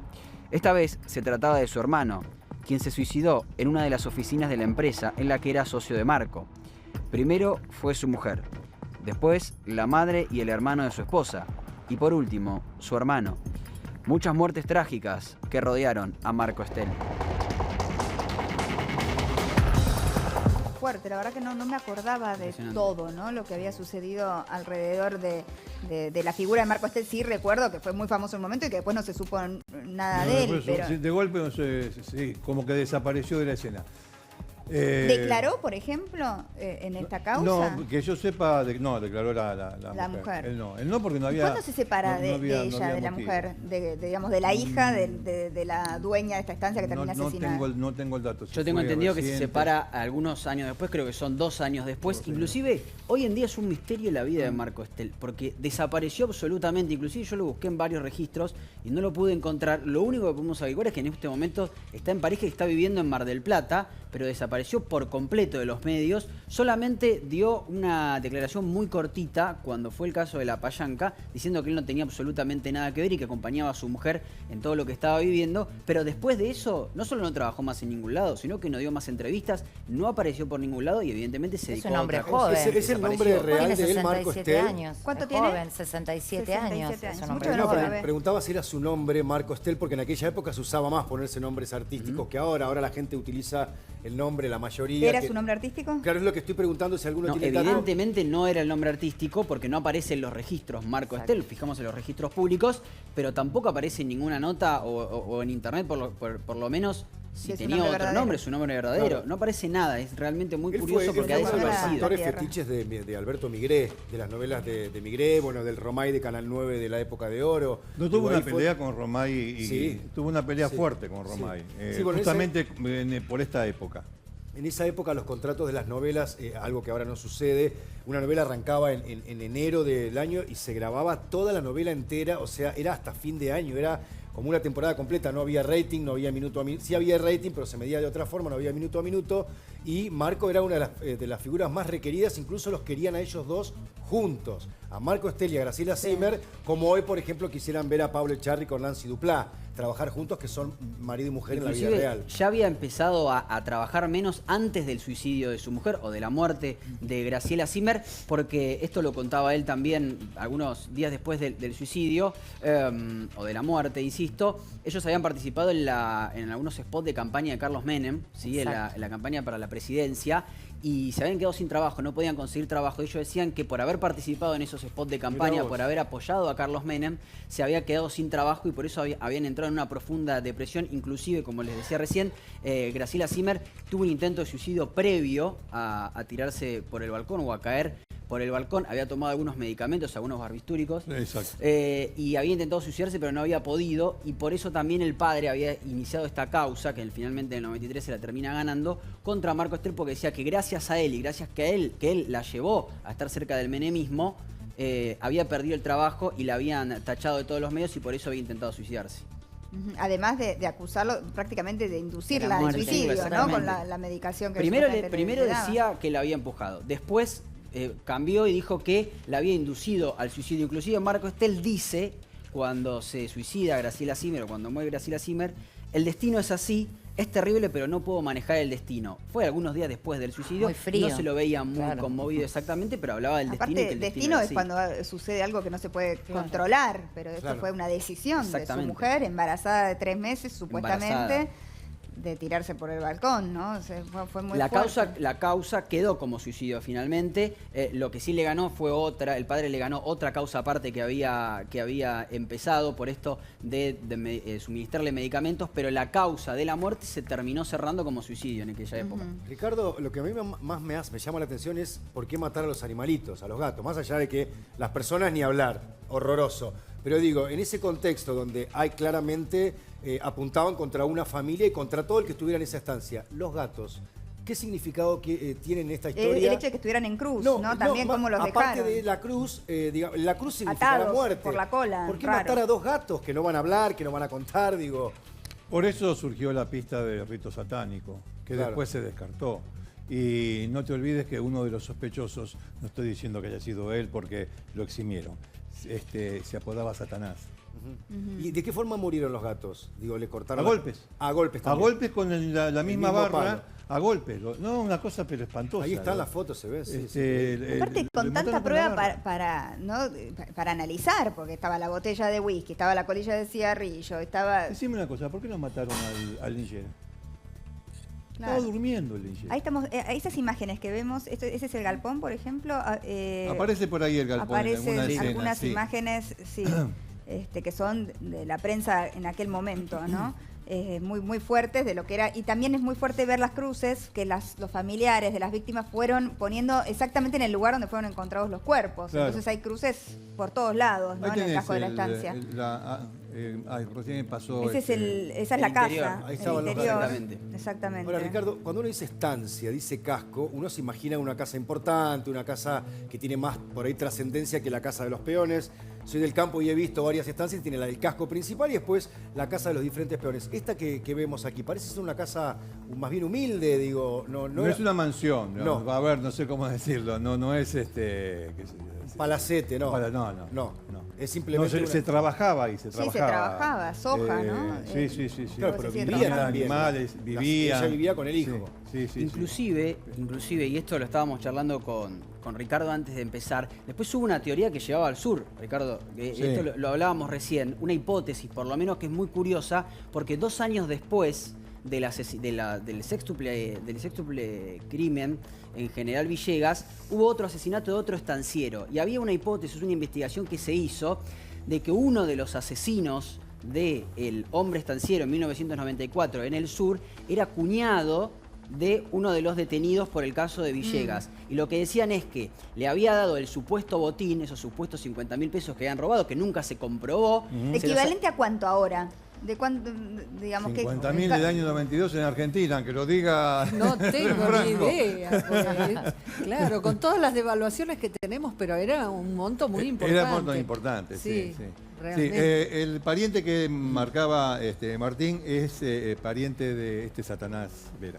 Speaker 2: Esta vez se trataba de su hermano, quien se suicidó en una de las oficinas de la empresa en la que era socio de Marco. Primero fue su mujer, después la madre y el hermano de su esposa, y por último, su hermano. Muchas muertes trágicas que rodearon a Marco Estel.
Speaker 1: Fuerte, la verdad que no me acordaba de todo, ¿no? Lo que había sucedido alrededor de la figura de Marco Estel. Sí recuerdo que fue muy famoso en un momento y que después no se supo nada de él. Pero...
Speaker 3: De golpe, no sé, sí, como que desapareció de la escena.
Speaker 1: ¿Declaró, por ejemplo, en esta causa?
Speaker 3: No, que yo sepa, no, declaró la mujer. Él no, porque no había...
Speaker 1: ¿Cuándo se separa de ella, de la mujer, digamos, de la hija de la dueña de esta estancia que termina asesinada?
Speaker 3: No tengo el dato.
Speaker 2: Yo tengo entendido que se separa algunos años después, creo que son 2 años después. Inclusive, hoy en día es un misterio la vida de Marco Estel, porque desapareció absolutamente. Inclusive yo lo busqué en varios registros y no lo pude encontrar. Lo único que podemos averiguar es que en este momento está en pareja y está viviendo en Mar del Plata, pero desapareció por completo de los medios. Solamente dio una declaración muy cortita cuando fue el caso de la Payanca, diciendo que él no tenía absolutamente nada que ver y que acompañaba a su mujer en todo lo que estaba viviendo. Pero después de eso, no solo no trabajó más en ningún lado, sino que no dio más entrevistas, no apareció por ningún lado y evidentemente se dedicó
Speaker 7: un hombre
Speaker 2: a otra cosa.
Speaker 7: joven.
Speaker 6: Es el nombre real de él, Marco Estel.
Speaker 7: Años.
Speaker 1: ¿Cuánto tiene?
Speaker 7: Joven, 67 años. Es un hombre
Speaker 1: Mucho
Speaker 7: joven.
Speaker 6: Preguntaba si era su nombre, Marco Estel, porque en aquella época se usaba más ponerse nombres artísticos que ahora. Ahora la gente utiliza el nombre, la mayoría.
Speaker 1: ¿Era su nombre artístico?
Speaker 6: Claro, es lo que estoy preguntando, si alguno tiene datos.
Speaker 2: Evidentemente no era el nombre artístico porque no aparece en los registros Marco Estel, fijamos en los registros públicos, pero tampoco aparece en ninguna nota o en internet, por lo menos, si tenía otro nombre, su nombre verdadero. Claro. No aparece nada, es realmente muy curioso porque ha desaparecido.
Speaker 6: Él fue uno de los actores fetiches de Alberto Migré, de las novelas de Migré, bueno, del Romay de Canal 9 de la época de oro.
Speaker 3: No tuvo una pelea con Romay y tuvo una pelea fuerte con Romay, justamente por esta época.
Speaker 6: En esa época los contratos de las novelas, algo que ahora no sucede, una novela arrancaba en enero del año y se grababa toda la novela entera, o sea, era hasta fin de año, era como una temporada completa, no había rating, no había minuto a minuto, sí había rating, pero se medía de otra forma, no había minuto a minuto, y Marco era una de las figuras más requeridas, incluso los querían a ellos dos juntos, a Marco Estel y a Graciela Zimmer, como hoy, por ejemplo, quisieran ver a Pablo Echarri con Nancy Duplá, trabajar juntos, que son marido y mujer inclusive en la vida real.
Speaker 2: Ya había empezado a trabajar menos antes del suicidio de su mujer o de la muerte de Graciela Zimmer, porque esto lo contaba él también algunos días después del suicidio o de la muerte, insisto. Ellos habían participado en algunos spots de campaña de Carlos Menem, ¿sí? en la campaña para la presidencia, y se habían quedado sin trabajo, no podían conseguir trabajo. Ellos decían que por haber participado en esos spots de campaña, por haber apoyado a Carlos Menem, se había quedado sin trabajo y por eso habían entrado en una profunda depresión. Inclusive, como les decía recién, Graciela Zimmer tuvo un intento de suicidio previo a tirarse por el balcón o a caer por el balcón. Había tomado algunos medicamentos, algunos barbitúricos, y había intentado suicidarse pero no había podido, y por eso también el padre había iniciado esta causa, que finalmente en el 93 se la termina ganando, contra Marco Estel, porque decía que gracias a él y gracias que él la llevó a estar cerca del menemismo, había perdido el trabajo y la habían tachado de todos los medios y por eso había intentado suicidarse.
Speaker 1: Además de acusarlo prácticamente de inducirla al suicidio, ¿no? Con la medicación que
Speaker 2: primero decía que la había empujado, después cambió y dijo que la había inducido al suicidio. Inclusive Marco Estel dice, cuando se suicida Graciela Zimmer o cuando muere Graciela Zimmer, el destino es así, es terrible, pero no puedo manejar el destino. Fue algunos días después del suicidio, no se lo veía muy conmovido exactamente, pero hablaba del destino.
Speaker 1: Aparte, el destino es cuando sucede algo que no se puede controlar, pero esto fue una decisión de su mujer, embarazada de 3 meses, supuestamente. de tirarse por el balcón, ¿no? O sea, fue muy
Speaker 2: La
Speaker 1: fuerte.
Speaker 2: causa quedó como suicidio finalmente. Lo que sí le ganó fue otra, el padre le ganó otra causa aparte que había empezado por esto de suministrarle medicamentos, pero la causa de la muerte se terminó cerrando como suicidio en aquella época.
Speaker 6: Ricardo, lo que a mí más me llama la atención es por qué matar a los animalitos, a los gatos, más allá de que las personas ni hablar, horroroso. Pero digo, en ese contexto donde hay claramente apuntaban contra una familia y contra todo el que estuviera en esa estancia, los gatos, ¿qué significado tienen en esta historia?
Speaker 1: El hecho de que estuvieran en cruz, ¿no? También cómo los
Speaker 6: aparte
Speaker 1: dejaron.
Speaker 6: de la cruz, digamos, la cruz significa la
Speaker 1: Atados
Speaker 6: muerte.
Speaker 1: por la cola,
Speaker 6: ¿Por qué
Speaker 1: raro.
Speaker 6: matar a dos gatos que no van a hablar, que no van a contar, digo?
Speaker 3: Por eso surgió la pista del rito satánico, que
Speaker 6: Claro.
Speaker 3: después se descartó. Y no te olvides que uno de los sospechosos, no estoy diciendo que haya sido él porque lo eximieron, se apodaba Satanás.
Speaker 6: ¿Y de qué forma murieron los gatos? Digo, le cortaron...
Speaker 3: A golpes.
Speaker 6: A golpes
Speaker 3: A
Speaker 6: también.
Speaker 3: golpes con la misma
Speaker 6: mismo
Speaker 3: barra,
Speaker 6: palo.
Speaker 3: a golpes. No, una cosa pero espantosa.
Speaker 6: Ahí están
Speaker 3: ¿no?
Speaker 6: las fotos, se ve. Sí,
Speaker 1: Aparte,
Speaker 3: le
Speaker 1: con tanta
Speaker 3: mataron con la
Speaker 1: prueba
Speaker 3: barra.
Speaker 1: para analizar, porque estaba la botella de whisky, estaba la colilla de cigarrillo, estaba...
Speaker 3: Decime una cosa, ¿por qué no mataron al linchero?
Speaker 1: Claro.
Speaker 3: Estaba durmiendo el linchero.
Speaker 1: Ahí estamos, esas imágenes que vemos, ese es el galpón, por ejemplo.
Speaker 3: Aparece por ahí el galpón en
Speaker 1: Aparecen
Speaker 3: alguna escena,
Speaker 1: algunas
Speaker 3: sí.
Speaker 1: imágenes, sí, que son de la prensa en aquel momento, ¿no? Muy, muy fuertes de lo que era. Y también es muy fuerte ver las cruces que los familiares de las víctimas fueron poniendo exactamente en el lugar donde fueron encontrados los cuerpos.
Speaker 3: Claro.
Speaker 1: Entonces hay cruces por todos lados, ¿no?
Speaker 3: Ahí
Speaker 1: En el
Speaker 3: tenés
Speaker 1: casco de la estancia.
Speaker 3: recién pasó.
Speaker 1: Esa es
Speaker 2: el
Speaker 1: la
Speaker 2: interior.
Speaker 1: casa,
Speaker 6: Ahí
Speaker 1: el
Speaker 6: estaban los
Speaker 1: interior.
Speaker 2: Exactamente.
Speaker 1: Exactamente.
Speaker 6: Ahora, Ricardo, cuando uno dice estancia, dice casco, uno se imagina una casa importante, una casa que tiene más por ahí trascendencia que la casa de los peones. Soy del campo y he visto varias estancias, tiene la del casco principal y después la casa de los diferentes peones. Esta que vemos aquí parece ser una casa más bien humilde, digo. No
Speaker 3: No
Speaker 6: era
Speaker 3: es una mansión,
Speaker 6: No.
Speaker 3: a ver, no sé cómo decirlo, no es qué sé yo,
Speaker 6: palacete, no.
Speaker 3: No.
Speaker 6: Es simplemente
Speaker 3: No, se trabajaba ahí, se
Speaker 1: Sí,
Speaker 3: trabajaba.
Speaker 1: se trabajaba, soja, ¿no?
Speaker 3: Sí.
Speaker 6: Claro,
Speaker 1: No
Speaker 6: pero
Speaker 1: sé si
Speaker 6: vivía
Speaker 1: trabajaba.
Speaker 6: también.
Speaker 3: Animales, vivían.
Speaker 6: Ella vivía con el hijo.
Speaker 3: Sí.
Speaker 2: Inclusive, y esto lo estábamos charlando con Ricardo antes de empezar, después hubo una teoría que llevaba al sur, Ricardo,
Speaker 3: Sí.
Speaker 2: esto lo hablábamos recién, una hipótesis por lo menos que es muy curiosa, porque 2 años después del sextuple crimen en General Villegas, hubo otro asesinato de otro estanciero, y había una hipótesis, una investigación que se hizo, de que uno de los asesinos del hombre estanciero en 1994 en el sur era cuñado de uno de los detenidos por el caso de Villegas. Y lo que decían es que le había dado el supuesto botín, esos supuestos 50.000 pesos que habían robado, que nunca se comprobó. Se los-
Speaker 1: ¿Equivalente a cuánto ahora? ¿De cuánto, digamos que
Speaker 3: 50.000 del año 92 en Argentina, que lo diga.
Speaker 5: No tengo ni
Speaker 3: Franco.
Speaker 5: idea. Porque, claro, con todas las devaluaciones que tenemos, pero era un monto muy importante.
Speaker 3: Era un monto importante, sí.
Speaker 5: realmente.
Speaker 3: El pariente que marcaba Martín es pariente de Satanás Vera.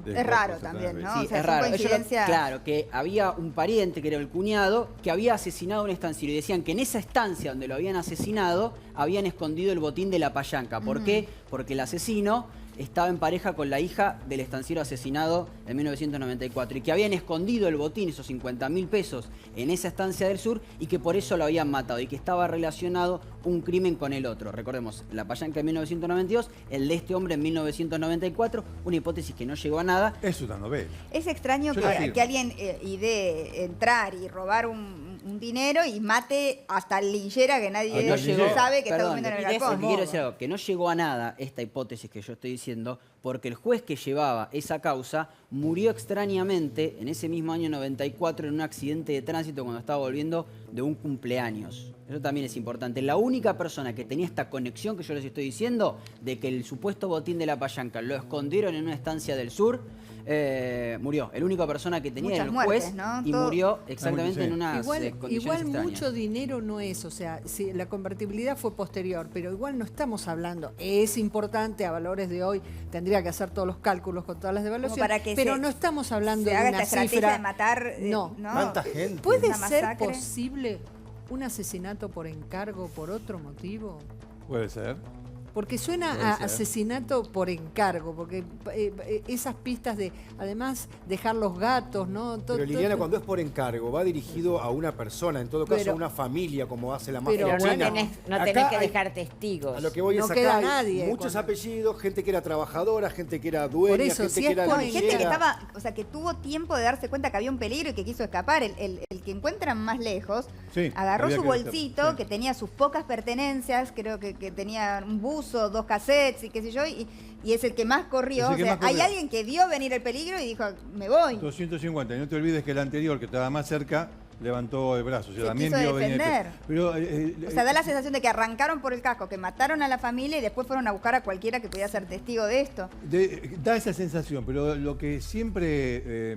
Speaker 1: es raro también, ¿no?
Speaker 2: Sí,
Speaker 1: O sea,
Speaker 2: es
Speaker 1: son
Speaker 2: raro.
Speaker 1: coincidencias.
Speaker 2: Claro, que había un pariente, que era el cuñado, que había asesinado a un estanciero. Y decían que en esa estancia donde lo habían asesinado, habían escondido el botín de la payanca. ¿Por qué? Porque el asesino estaba en pareja con la hija del estanciero asesinado en 1994. Y que habían escondido el botín, esos 50.000 pesos, en esa estancia del sur, y que por eso lo habían matado. Y que estaba relacionado un crimen con el otro. Recordemos, la payanca en 1992, el de este hombre en 1994, una hipótesis que no llegó a nada.
Speaker 3: Es una novela.
Speaker 1: Es extraño
Speaker 3: Yo la
Speaker 1: que,
Speaker 3: firmo.
Speaker 1: que alguien idee entrar y robar un dinero y mate hasta el linchera que nadie
Speaker 2: No llegó,
Speaker 1: sabe que está
Speaker 2: perdón,
Speaker 1: durmiendo en el
Speaker 2: lo que
Speaker 1: galpón.
Speaker 2: quiero decir algo, que no llegó a nada esta hipótesis que yo estoy diciendo, porque el juez que llevaba esa causa murió extrañamente en ese mismo año 94 en un accidente de tránsito cuando estaba volviendo de un cumpleaños. Eso también es importante. La única persona que tenía esta conexión que yo les estoy diciendo, de que el supuesto botín de la payanca lo escondieron en una estancia del sur, murió. La única persona que tenía
Speaker 1: Muchas
Speaker 2: era el
Speaker 1: muertes,
Speaker 2: juez,
Speaker 1: ¿no?
Speaker 2: y
Speaker 1: Todo-
Speaker 2: murió exactamente
Speaker 3: Sí.
Speaker 2: en unas
Speaker 5: Igual
Speaker 2: condiciones extrañas.
Speaker 5: mucho dinero no es, o sea, si la convertibilidad fue posterior, pero igual no estamos hablando, es importante a valores de hoy, tendría que hacer todos los cálculos con todas las devaluaciones,
Speaker 1: para que
Speaker 5: pero
Speaker 1: se-
Speaker 5: no estamos hablando
Speaker 1: se
Speaker 5: de
Speaker 1: haga
Speaker 5: una
Speaker 1: esta estrategia
Speaker 5: cifra.
Speaker 1: de matar.
Speaker 5: No.
Speaker 6: Tanta gente.
Speaker 5: ¿Puede
Speaker 1: Una
Speaker 5: ser
Speaker 1: masacre.
Speaker 5: posible un asesinato por encargo por otro motivo?
Speaker 3: Puede ser.
Speaker 5: Porque suena
Speaker 3: Puede
Speaker 5: a
Speaker 3: ser.
Speaker 5: asesinato por encargo, porque esas pistas de, además, dejar los gatos, ¿no?
Speaker 6: Pero Liliana, cuando es por encargo, va dirigido a una persona, en todo caso
Speaker 5: Pero-
Speaker 6: a una familia, como hace la mafia
Speaker 5: pero
Speaker 4: Pero no
Speaker 6: china.
Speaker 4: tenés
Speaker 6: Acá
Speaker 4: que
Speaker 6: hay-
Speaker 4: dejar testigos.
Speaker 6: A lo que voy
Speaker 5: No
Speaker 6: es
Speaker 5: queda
Speaker 6: acá hay
Speaker 5: nadie
Speaker 6: muchos
Speaker 5: cuando-
Speaker 6: apellidos, gente que era trabajadora, gente que era dueña,
Speaker 5: Por eso,
Speaker 6: gente
Speaker 5: si
Speaker 6: que
Speaker 5: es
Speaker 6: era
Speaker 5: por
Speaker 1: No, y gente que
Speaker 6: niñera.
Speaker 1: estaba, o sea, que tuvo tiempo de darse cuenta que había un peligro y que quiso escapar. El que encuentran más lejos,
Speaker 3: Sí,
Speaker 1: agarró
Speaker 3: había
Speaker 1: su
Speaker 3: que
Speaker 1: bolsito,
Speaker 3: sí.
Speaker 1: que tenía sus pocas pertenencias, creo que tenía un buzo, 2 cassettes y qué sé yo, y es el que más corrió.
Speaker 3: Es el
Speaker 1: O
Speaker 3: que
Speaker 1: sea,
Speaker 3: más corrió.
Speaker 1: hay alguien que vio venir el peligro y dijo, me voy.
Speaker 3: 250. Y no te olvides que el anterior, que estaba más cerca, levantó el brazo. O sea,
Speaker 1: Se
Speaker 3: también
Speaker 1: quiso
Speaker 3: vio venir el
Speaker 1: defender.
Speaker 3: Pero,
Speaker 1: O sea, da la sensación de que arrancaron por el casco, que mataron a la familia y después fueron a buscar a cualquiera que pudiera ser testigo de esto.
Speaker 3: Da esa sensación, pero lo que siempre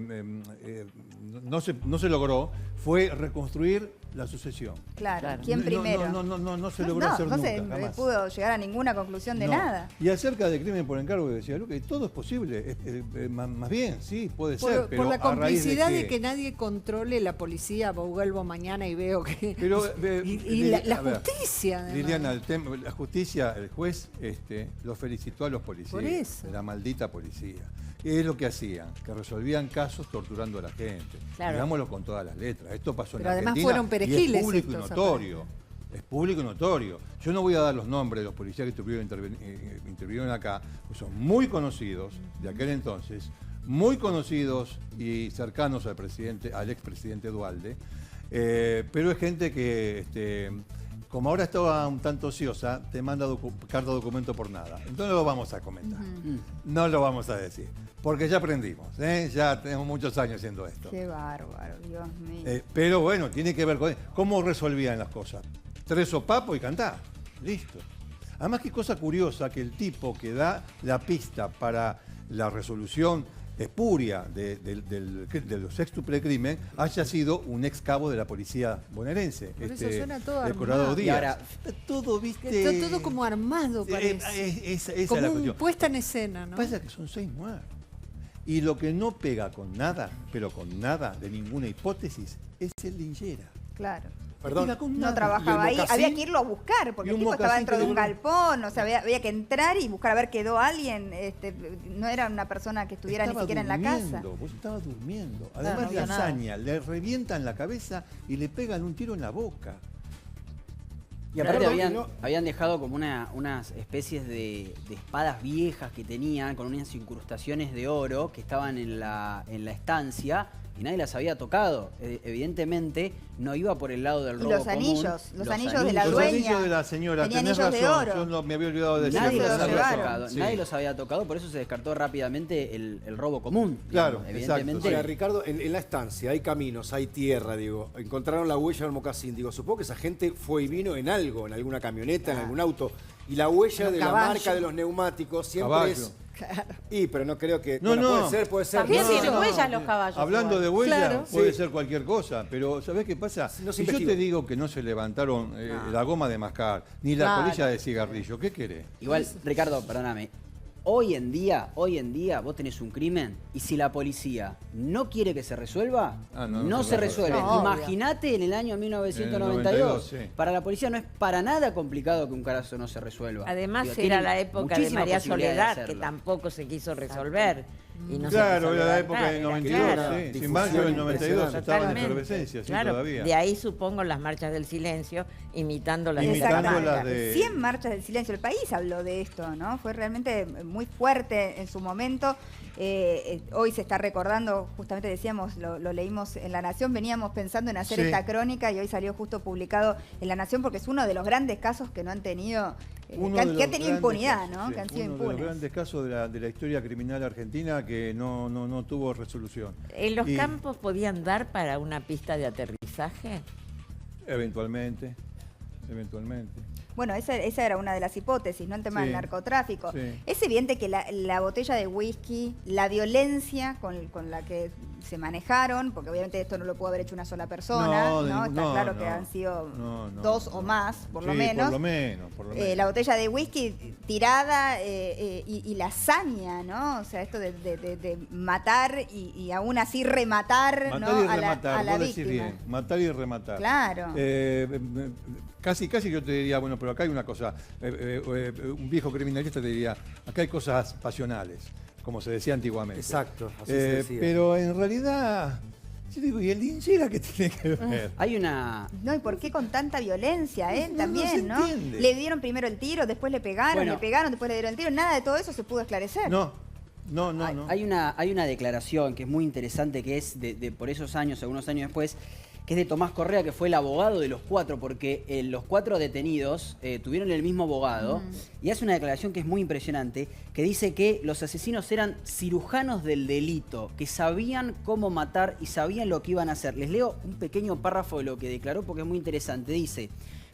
Speaker 3: no se logró fue reconstruir la sucesión.
Speaker 1: Claro, ¿quién primero?
Speaker 3: No se logró hacer
Speaker 1: no
Speaker 3: nunca,
Speaker 1: se
Speaker 3: jamás.
Speaker 1: pudo llegar a ninguna conclusión de
Speaker 3: No.
Speaker 1: nada.
Speaker 3: Y acerca del crimen por encargo, decía Luque, todo es posible. Más bien, sí, puede ser, pero
Speaker 5: por la
Speaker 3: a raíz
Speaker 5: complicidad
Speaker 3: de
Speaker 5: de que nadie controle la policía, vuelvo mañana y veo que...
Speaker 3: Pero,
Speaker 5: y la
Speaker 3: a ver,
Speaker 5: justicia, además.
Speaker 3: Liliana, la justicia, el juez lo felicitó a los policías.
Speaker 5: Por eso.
Speaker 3: La maldita policía. ¿Qué es lo que hacían? Que resolvían casos torturando a la gente.
Speaker 4: Claro.
Speaker 3: Digámoslo con todas las letras. Esto pasó
Speaker 5: Pero
Speaker 3: en
Speaker 5: además
Speaker 3: Argentina
Speaker 5: fueron perejiles
Speaker 3: y es público y
Speaker 5: estos,
Speaker 3: notorio. Es público y notorio. Yo no voy a dar los nombres de los policías que intervinieron acá, pues son muy conocidos de aquel entonces, muy conocidos y cercanos al presidente, al expresidente Duhalde, pero es gente que, como ahora estaba un tanto ociosa, te manda carta de documento por nada. Entonces no lo vamos a comentar, no lo vamos a decir, porque ya aprendimos, ya tenemos muchos años haciendo esto.
Speaker 1: Qué bárbaro, Dios mío.
Speaker 3: Pero bueno, tiene que ver con cómo resolvían las cosas. 3 sopapos y cantá. Listo. Además, qué cosa curiosa que el tipo que da la pista para la resolución espuria de los sextuple crimen haya sido un ex cabo de la policía bonaerense.
Speaker 5: Por eso suena todo
Speaker 3: Corrado
Speaker 5: armado.
Speaker 3: Díaz.
Speaker 2: Y ahora,
Speaker 3: Está todo, ¿viste?
Speaker 5: Está todo como armado, parece.
Speaker 3: Esa es
Speaker 5: como
Speaker 3: la
Speaker 5: un
Speaker 3: cuestión.
Speaker 5: puesta en escena, ¿no?
Speaker 3: Pasa que son 6 muertos. Y lo que no pega con nada, pero con nada de ninguna hipótesis, es el linchera.
Speaker 1: Claro.
Speaker 6: Perdón.
Speaker 3: Pega con
Speaker 1: No
Speaker 3: nada.
Speaker 1: trabajaba
Speaker 6: ¿Y el
Speaker 1: ahí,
Speaker 6: mocasín?
Speaker 1: había que irlo a buscar, porque
Speaker 3: Y
Speaker 1: el
Speaker 3: un
Speaker 1: tipo estaba
Speaker 3: mocasín
Speaker 1: dentro de
Speaker 3: que
Speaker 1: un
Speaker 3: le-
Speaker 1: galpón, o sea, había que entrar y buscar a ver quedó alguien, no era una persona que estuviera ni
Speaker 3: Estaba
Speaker 1: siquiera en la casa.
Speaker 3: durmiendo, vos estabas durmiendo.
Speaker 1: no
Speaker 3: Además
Speaker 1: había
Speaker 3: la
Speaker 1: nada.
Speaker 3: hazaña, le revientan la cabeza y le pegan un tiro en la boca.
Speaker 2: Y aparte
Speaker 6: Perdón,
Speaker 2: habían dejado como unas especies de espadas viejas que tenían con unas incrustaciones de oro que estaban en la estancia y nadie las había tocado. Evidentemente no iba por el lado del
Speaker 1: Y
Speaker 2: robo
Speaker 1: los
Speaker 2: común.
Speaker 1: anillos, los anillos de la
Speaker 3: Los
Speaker 1: dueña.
Speaker 3: anillos de la señora,
Speaker 1: tenían
Speaker 3: tenés
Speaker 1: anillos de
Speaker 3: razón,
Speaker 1: oro.
Speaker 3: yo no me había olvidado de
Speaker 2: Nadie
Speaker 1: se
Speaker 2: los,
Speaker 1: los
Speaker 2: había
Speaker 1: llevaron.
Speaker 2: tocado,
Speaker 3: Sí.
Speaker 2: nadie los había tocado, por eso se descartó rápidamente el robo común.
Speaker 3: Claro,
Speaker 2: digamos.
Speaker 3: exacto,
Speaker 2: Evidentemente.
Speaker 6: Ahora, Ricardo, en la estancia hay caminos, hay tierra, digo. Encontraron la huella del mocasín. Digo, supongo que esa gente fue y vino en algo, en alguna camioneta, en algún auto. Y la huella
Speaker 5: Un
Speaker 6: de
Speaker 5: caballo.
Speaker 6: la marca de los neumáticos siempre
Speaker 3: Caballo.
Speaker 6: es... Y, pero no creo que...
Speaker 3: No,
Speaker 6: bueno,
Speaker 3: no.
Speaker 6: puede ser.
Speaker 8: También
Speaker 6: No,
Speaker 8: tienen
Speaker 6: no,
Speaker 8: huellas los caballos.
Speaker 3: Hablando de
Speaker 8: igual.
Speaker 3: huella,
Speaker 5: Claro.
Speaker 3: puede
Speaker 6: Sí.
Speaker 3: ser cualquier cosa, pero ¿sabés qué pasa?
Speaker 6: No se
Speaker 3: Si yo
Speaker 6: investiga.
Speaker 3: te digo que no se levantaron la goma de mascar, ni la
Speaker 8: Claro.
Speaker 3: colilla de cigarrillo, ¿qué querés?
Speaker 2: Igual, Ricardo, perdóname. Hoy en día, vos tenés un crimen y si la policía no quiere que se resuelva, no se resuelve.
Speaker 1: No, obvio.
Speaker 2: Imagínate en el año 1992.
Speaker 3: sí.
Speaker 2: Para la policía no es para nada complicado que un caso no se resuelva.
Speaker 4: Además
Speaker 2: Digo,
Speaker 4: era
Speaker 2: tienen
Speaker 4: la época de
Speaker 2: muchísimas
Speaker 4: María
Speaker 2: posibilidades de
Speaker 4: Soledad, que
Speaker 2: hacerlo.
Speaker 4: tampoco se quiso resolver. Y no se
Speaker 3: Claro,
Speaker 4: quiso
Speaker 3: era la
Speaker 4: levantar,
Speaker 3: época del
Speaker 4: era
Speaker 3: 92,
Speaker 4: claro.
Speaker 3: sí. Sin
Speaker 6: Difusión
Speaker 3: embargo, en el 92
Speaker 6: impresionante.
Speaker 3: estaba en
Speaker 4: Totalmente.
Speaker 3: efervescencia, sí,
Speaker 4: Claro,
Speaker 3: todavía.
Speaker 4: de ahí supongo las marchas del silencio, imitando las de
Speaker 3: Imitando
Speaker 4: Salamanca.
Speaker 3: las de-
Speaker 1: 100 marchas del silencio. El país habló de esto, ¿no? Fue realmente muy fuerte en su momento. Hoy se está recordando, justamente decíamos, lo leímos en La Nación, veníamos pensando en hacer
Speaker 3: Sí.
Speaker 1: esta crónica y hoy salió justo publicado en La Nación porque es uno de los grandes casos que no han tenido,
Speaker 3: Uno
Speaker 1: que han
Speaker 3: de los
Speaker 1: tenido
Speaker 3: grandes
Speaker 1: impunidad,
Speaker 3: casos,
Speaker 1: ¿no?
Speaker 3: sí,
Speaker 1: Que han sido
Speaker 3: uno de los
Speaker 1: impunes.
Speaker 3: grandes casos de la historia criminal argentina que no tuvo resolución.
Speaker 4: ¿En los
Speaker 3: Y-
Speaker 4: campos podían dar para una pista de aterrizaje?
Speaker 3: Eventualmente.
Speaker 1: Bueno, esa era una de las hipótesis, ¿no? El tema
Speaker 3: Sí.
Speaker 1: del narcotráfico.
Speaker 3: Sí.
Speaker 1: Es evidente que la botella de whisky, la violencia con la que se manejaron, porque obviamente esto no lo pudo haber hecho una sola persona, ¿no? Está claro que han sido dos o más, por lo menos.
Speaker 3: Por lo menos.
Speaker 1: La botella de whisky tirada y la hazaña, ¿no? O sea, esto de matar y aún así rematar, ¿no?
Speaker 3: Y rematar,
Speaker 1: a la
Speaker 3: vos decís
Speaker 1: víctima.
Speaker 3: bien, matar y rematar.
Speaker 1: Claro.
Speaker 3: Casi yo te diría, bueno, pero acá hay una cosa, un viejo criminalista te diría, acá hay cosas pasionales, como se decía antiguamente.
Speaker 6: Exacto, así se decía.
Speaker 3: Pero en realidad, yo digo, ¿y el linchera qué tiene que ver?
Speaker 2: Hay una...
Speaker 1: No, ¿y por qué con tanta violencia, también,
Speaker 3: no
Speaker 1: ¿no?
Speaker 3: se entiende.
Speaker 1: Le dieron primero el tiro, después le pegaron,
Speaker 2: Bueno.
Speaker 1: le pegaron, después le dieron el tiro. Nada de todo eso se pudo esclarecer.
Speaker 3: No.
Speaker 2: Hay una declaración que es muy interesante, que es de por esos años, algunos años después, que es de Tomás Correa, que fue el abogado de los cuatro, porque los cuatro detenidos tuvieron el mismo abogado, y hace una declaración que es muy impresionante, que dice que los asesinos eran cirujanos del delito, que sabían cómo matar y sabían lo que iban a hacer. Les leo un pequeño párrafo de lo que declaró porque es muy interesante. Dice,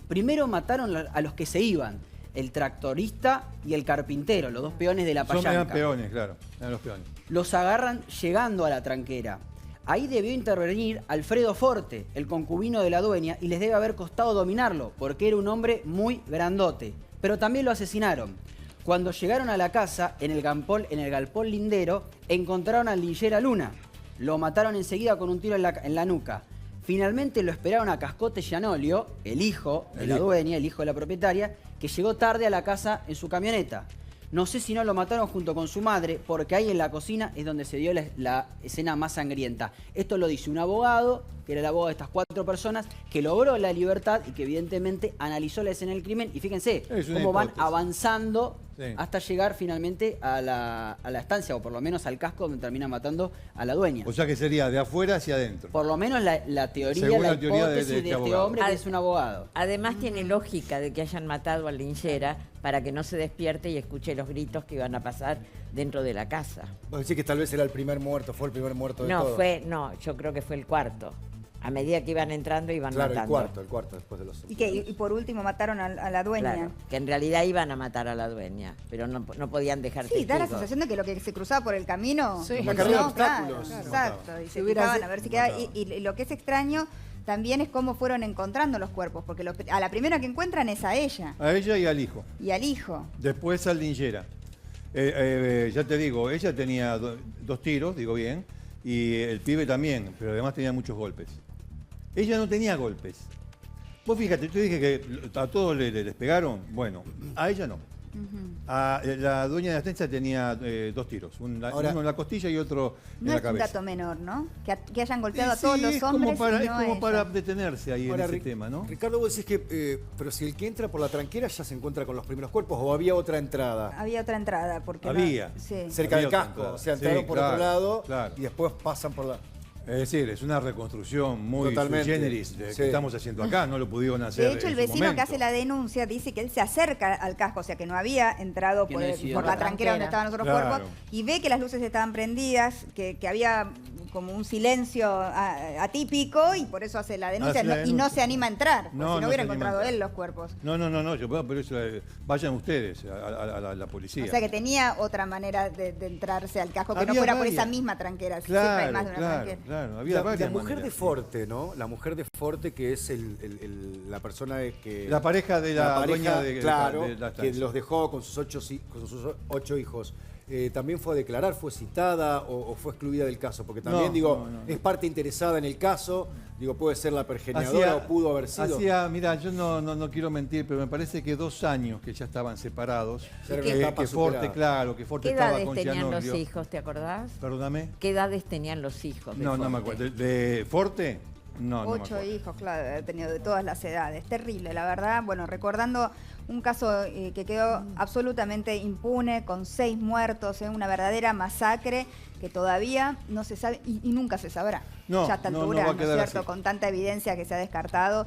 Speaker 2: primero mataron a los que se iban, el tractorista y el carpintero, los dos peones de la payanca.
Speaker 3: Eran peones, claro, eran los peones.
Speaker 2: Los agarran llegando a la tranquera. Ahí debió intervenir Alfredo Forte, el concubino de la dueña, y les debe haber costado dominarlo, porque era un hombre muy grandote. Pero también lo asesinaron. Cuando llegaron a la casa, en el galpón lindero, encontraron al linchera Luna. Lo mataron enseguida con un tiro en la nuca. Finalmente lo esperaron a Cascote Gianolio, el hijo de la dueña, el hijo de la propietaria, que llegó tarde a la casa en su camioneta. No sé si no lo mataron junto con su madre, porque ahí en la cocina es donde se dio la escena más sangrienta. Esto lo dice un abogado, que era el abogado de estas cuatro personas, que logró la libertad y que evidentemente analizó la escena del crimen. Y fíjense cómo van avanzando hasta llegar finalmente a la estancia, o por lo menos al casco donde termina matando a la dueña.
Speaker 3: O sea que sería de afuera hacia adentro.
Speaker 2: Por lo menos la teoría,
Speaker 3: Según
Speaker 2: la
Speaker 3: la teoría de
Speaker 2: hipótesis de
Speaker 3: este
Speaker 2: este hombre, que es un abogado.
Speaker 4: Además tiene lógica de que hayan matado al linchera para que no se despierte y escuche los gritos que iban a pasar dentro de la casa.
Speaker 6: Vos decís que tal vez era el primer muerto, fue el primer muerto de todos.
Speaker 4: No, yo creo que fue el cuarto. A medida que iban entrando iban matando.
Speaker 6: El cuarto después de los...
Speaker 1: Y por último mataron a la dueña.
Speaker 4: Claro, que en realidad iban a matar a la dueña, pero no podían dejar
Speaker 1: Sí, da la
Speaker 4: testigos.
Speaker 1: sensación de que lo que se cruzaba por el camino...
Speaker 5: Sí.
Speaker 6: Una carrera de obstáculos.
Speaker 1: Claro, exacto. Y se
Speaker 5: hubiera
Speaker 1: fijaban
Speaker 5: sido-
Speaker 1: a ver si quedaba... Y lo que es extraño también es cómo fueron encontrando los cuerpos, porque a la primera que encuentran es a ella
Speaker 3: A ella y al hijo.
Speaker 1: y al hijo.
Speaker 3: Después al linchera. Ya te digo, ella tenía dos tiros, digo bien, y el pibe también, pero además tenía muchos golpes. Ella no tenía golpes. Vos fíjate, yo te dije que a todos les pegaron, bueno, a ella no. La dueña de la estancia tenía dos tiros, uno en la costilla y otro en
Speaker 1: No
Speaker 3: la
Speaker 1: es un
Speaker 3: cabeza.
Speaker 1: dato menor, ¿no? Que hayan golpeado a
Speaker 3: Sí,
Speaker 1: todos los
Speaker 3: es
Speaker 1: hombres
Speaker 3: como para,
Speaker 1: y no
Speaker 3: es como
Speaker 1: a
Speaker 3: para
Speaker 1: ella.
Speaker 3: detenerse ahí
Speaker 6: Ahora,
Speaker 3: en ese tema, ¿no?
Speaker 6: Ricardo, vos decís que, pero si el que entra por la tranquera ya se encuentra con los primeros cuerpos, o había otra entrada
Speaker 1: Había otra entrada, porque
Speaker 3: Había.
Speaker 1: sí.
Speaker 6: cerca
Speaker 3: Había
Speaker 6: del
Speaker 3: otra
Speaker 6: casco,
Speaker 3: entrada.
Speaker 6: o sea,
Speaker 3: Sí,
Speaker 6: entraron por
Speaker 3: claro,
Speaker 6: otro lado
Speaker 3: claro.
Speaker 6: y después pasan por la...
Speaker 3: Es decir, es una reconstrucción muy
Speaker 6: Totalmente.
Speaker 3: sui generis
Speaker 6: Sí.
Speaker 3: que estamos haciendo acá, no lo pudieron hacer.
Speaker 1: De hecho, el
Speaker 3: en su
Speaker 1: vecino que
Speaker 3: momento.
Speaker 1: hace la denuncia dice que él se acerca al casco, o sea que no había entrado
Speaker 2: Que
Speaker 1: por,
Speaker 2: no decidió
Speaker 1: por la
Speaker 2: entrar.
Speaker 1: tranquera donde estaban los otros
Speaker 3: Claro.
Speaker 1: cuerpos y ve que las luces estaban prendidas, que había como un silencio atípico y por eso hace la denuncia,
Speaker 3: Hace la
Speaker 1: y no
Speaker 3: denuncia.
Speaker 1: se anima a entrar, porque
Speaker 3: No,
Speaker 1: si no
Speaker 3: no
Speaker 1: hubiera
Speaker 3: se anima
Speaker 1: encontrado
Speaker 3: a entrar.
Speaker 1: él los cuerpos.
Speaker 3: No, yo, pero eso, vayan ustedes a la policía.
Speaker 1: O sea que tenía otra manera de entrarse al casco, que no
Speaker 3: Había
Speaker 1: fuera por
Speaker 3: varias.
Speaker 1: esa misma tranquera. Siempre hay
Speaker 3: Claro,
Speaker 1: más de una tranquera.
Speaker 3: claro, había
Speaker 6: La
Speaker 3: varias
Speaker 6: mujer
Speaker 3: maneras,
Speaker 6: de
Speaker 3: sí.
Speaker 6: Forte, ¿no? La mujer de Forte, que es la persona que...
Speaker 3: La pareja de la dueña
Speaker 6: pareja,
Speaker 3: de
Speaker 6: claro,
Speaker 3: la
Speaker 6: que
Speaker 3: estancia.
Speaker 6: los dejó con sus ocho hijos. ¿También fue a declarar, fue citada o fue excluida del caso? Porque también,
Speaker 3: No, no.
Speaker 6: es parte interesada en el caso, puede ser la pergeneadora o pudo haber sido.
Speaker 3: Mira, yo no quiero mentir, pero me parece que 2 años que ya estaban separados.
Speaker 6: Era una etapa
Speaker 3: Que Forte,
Speaker 6: superada.
Speaker 3: claro, que Forte
Speaker 4: ¿Qué
Speaker 3: estaba
Speaker 4: edades
Speaker 3: con
Speaker 4: tenían los
Speaker 3: Gianolio.
Speaker 4: hijos, te acordás?
Speaker 3: Perdóname.
Speaker 4: ¿Qué edades tenían los hijos? de
Speaker 3: No me
Speaker 4: Forte?
Speaker 3: acuerdo. ¿De Forte? No me
Speaker 1: 8
Speaker 3: acuerdo.
Speaker 1: hijos, claro, ha tenido de todas las edades. Terrible, la verdad. Bueno, recordando un caso que quedó absolutamente impune, con 6 muertos, una verdadera masacre que todavía no se sabe y nunca se sabrá.
Speaker 3: No,
Speaker 1: ya a esta
Speaker 3: no
Speaker 1: altura,
Speaker 3: va a
Speaker 1: ¿no es
Speaker 3: quedar
Speaker 1: cierto?
Speaker 3: así.
Speaker 1: Con tanta evidencia que se ha descartado.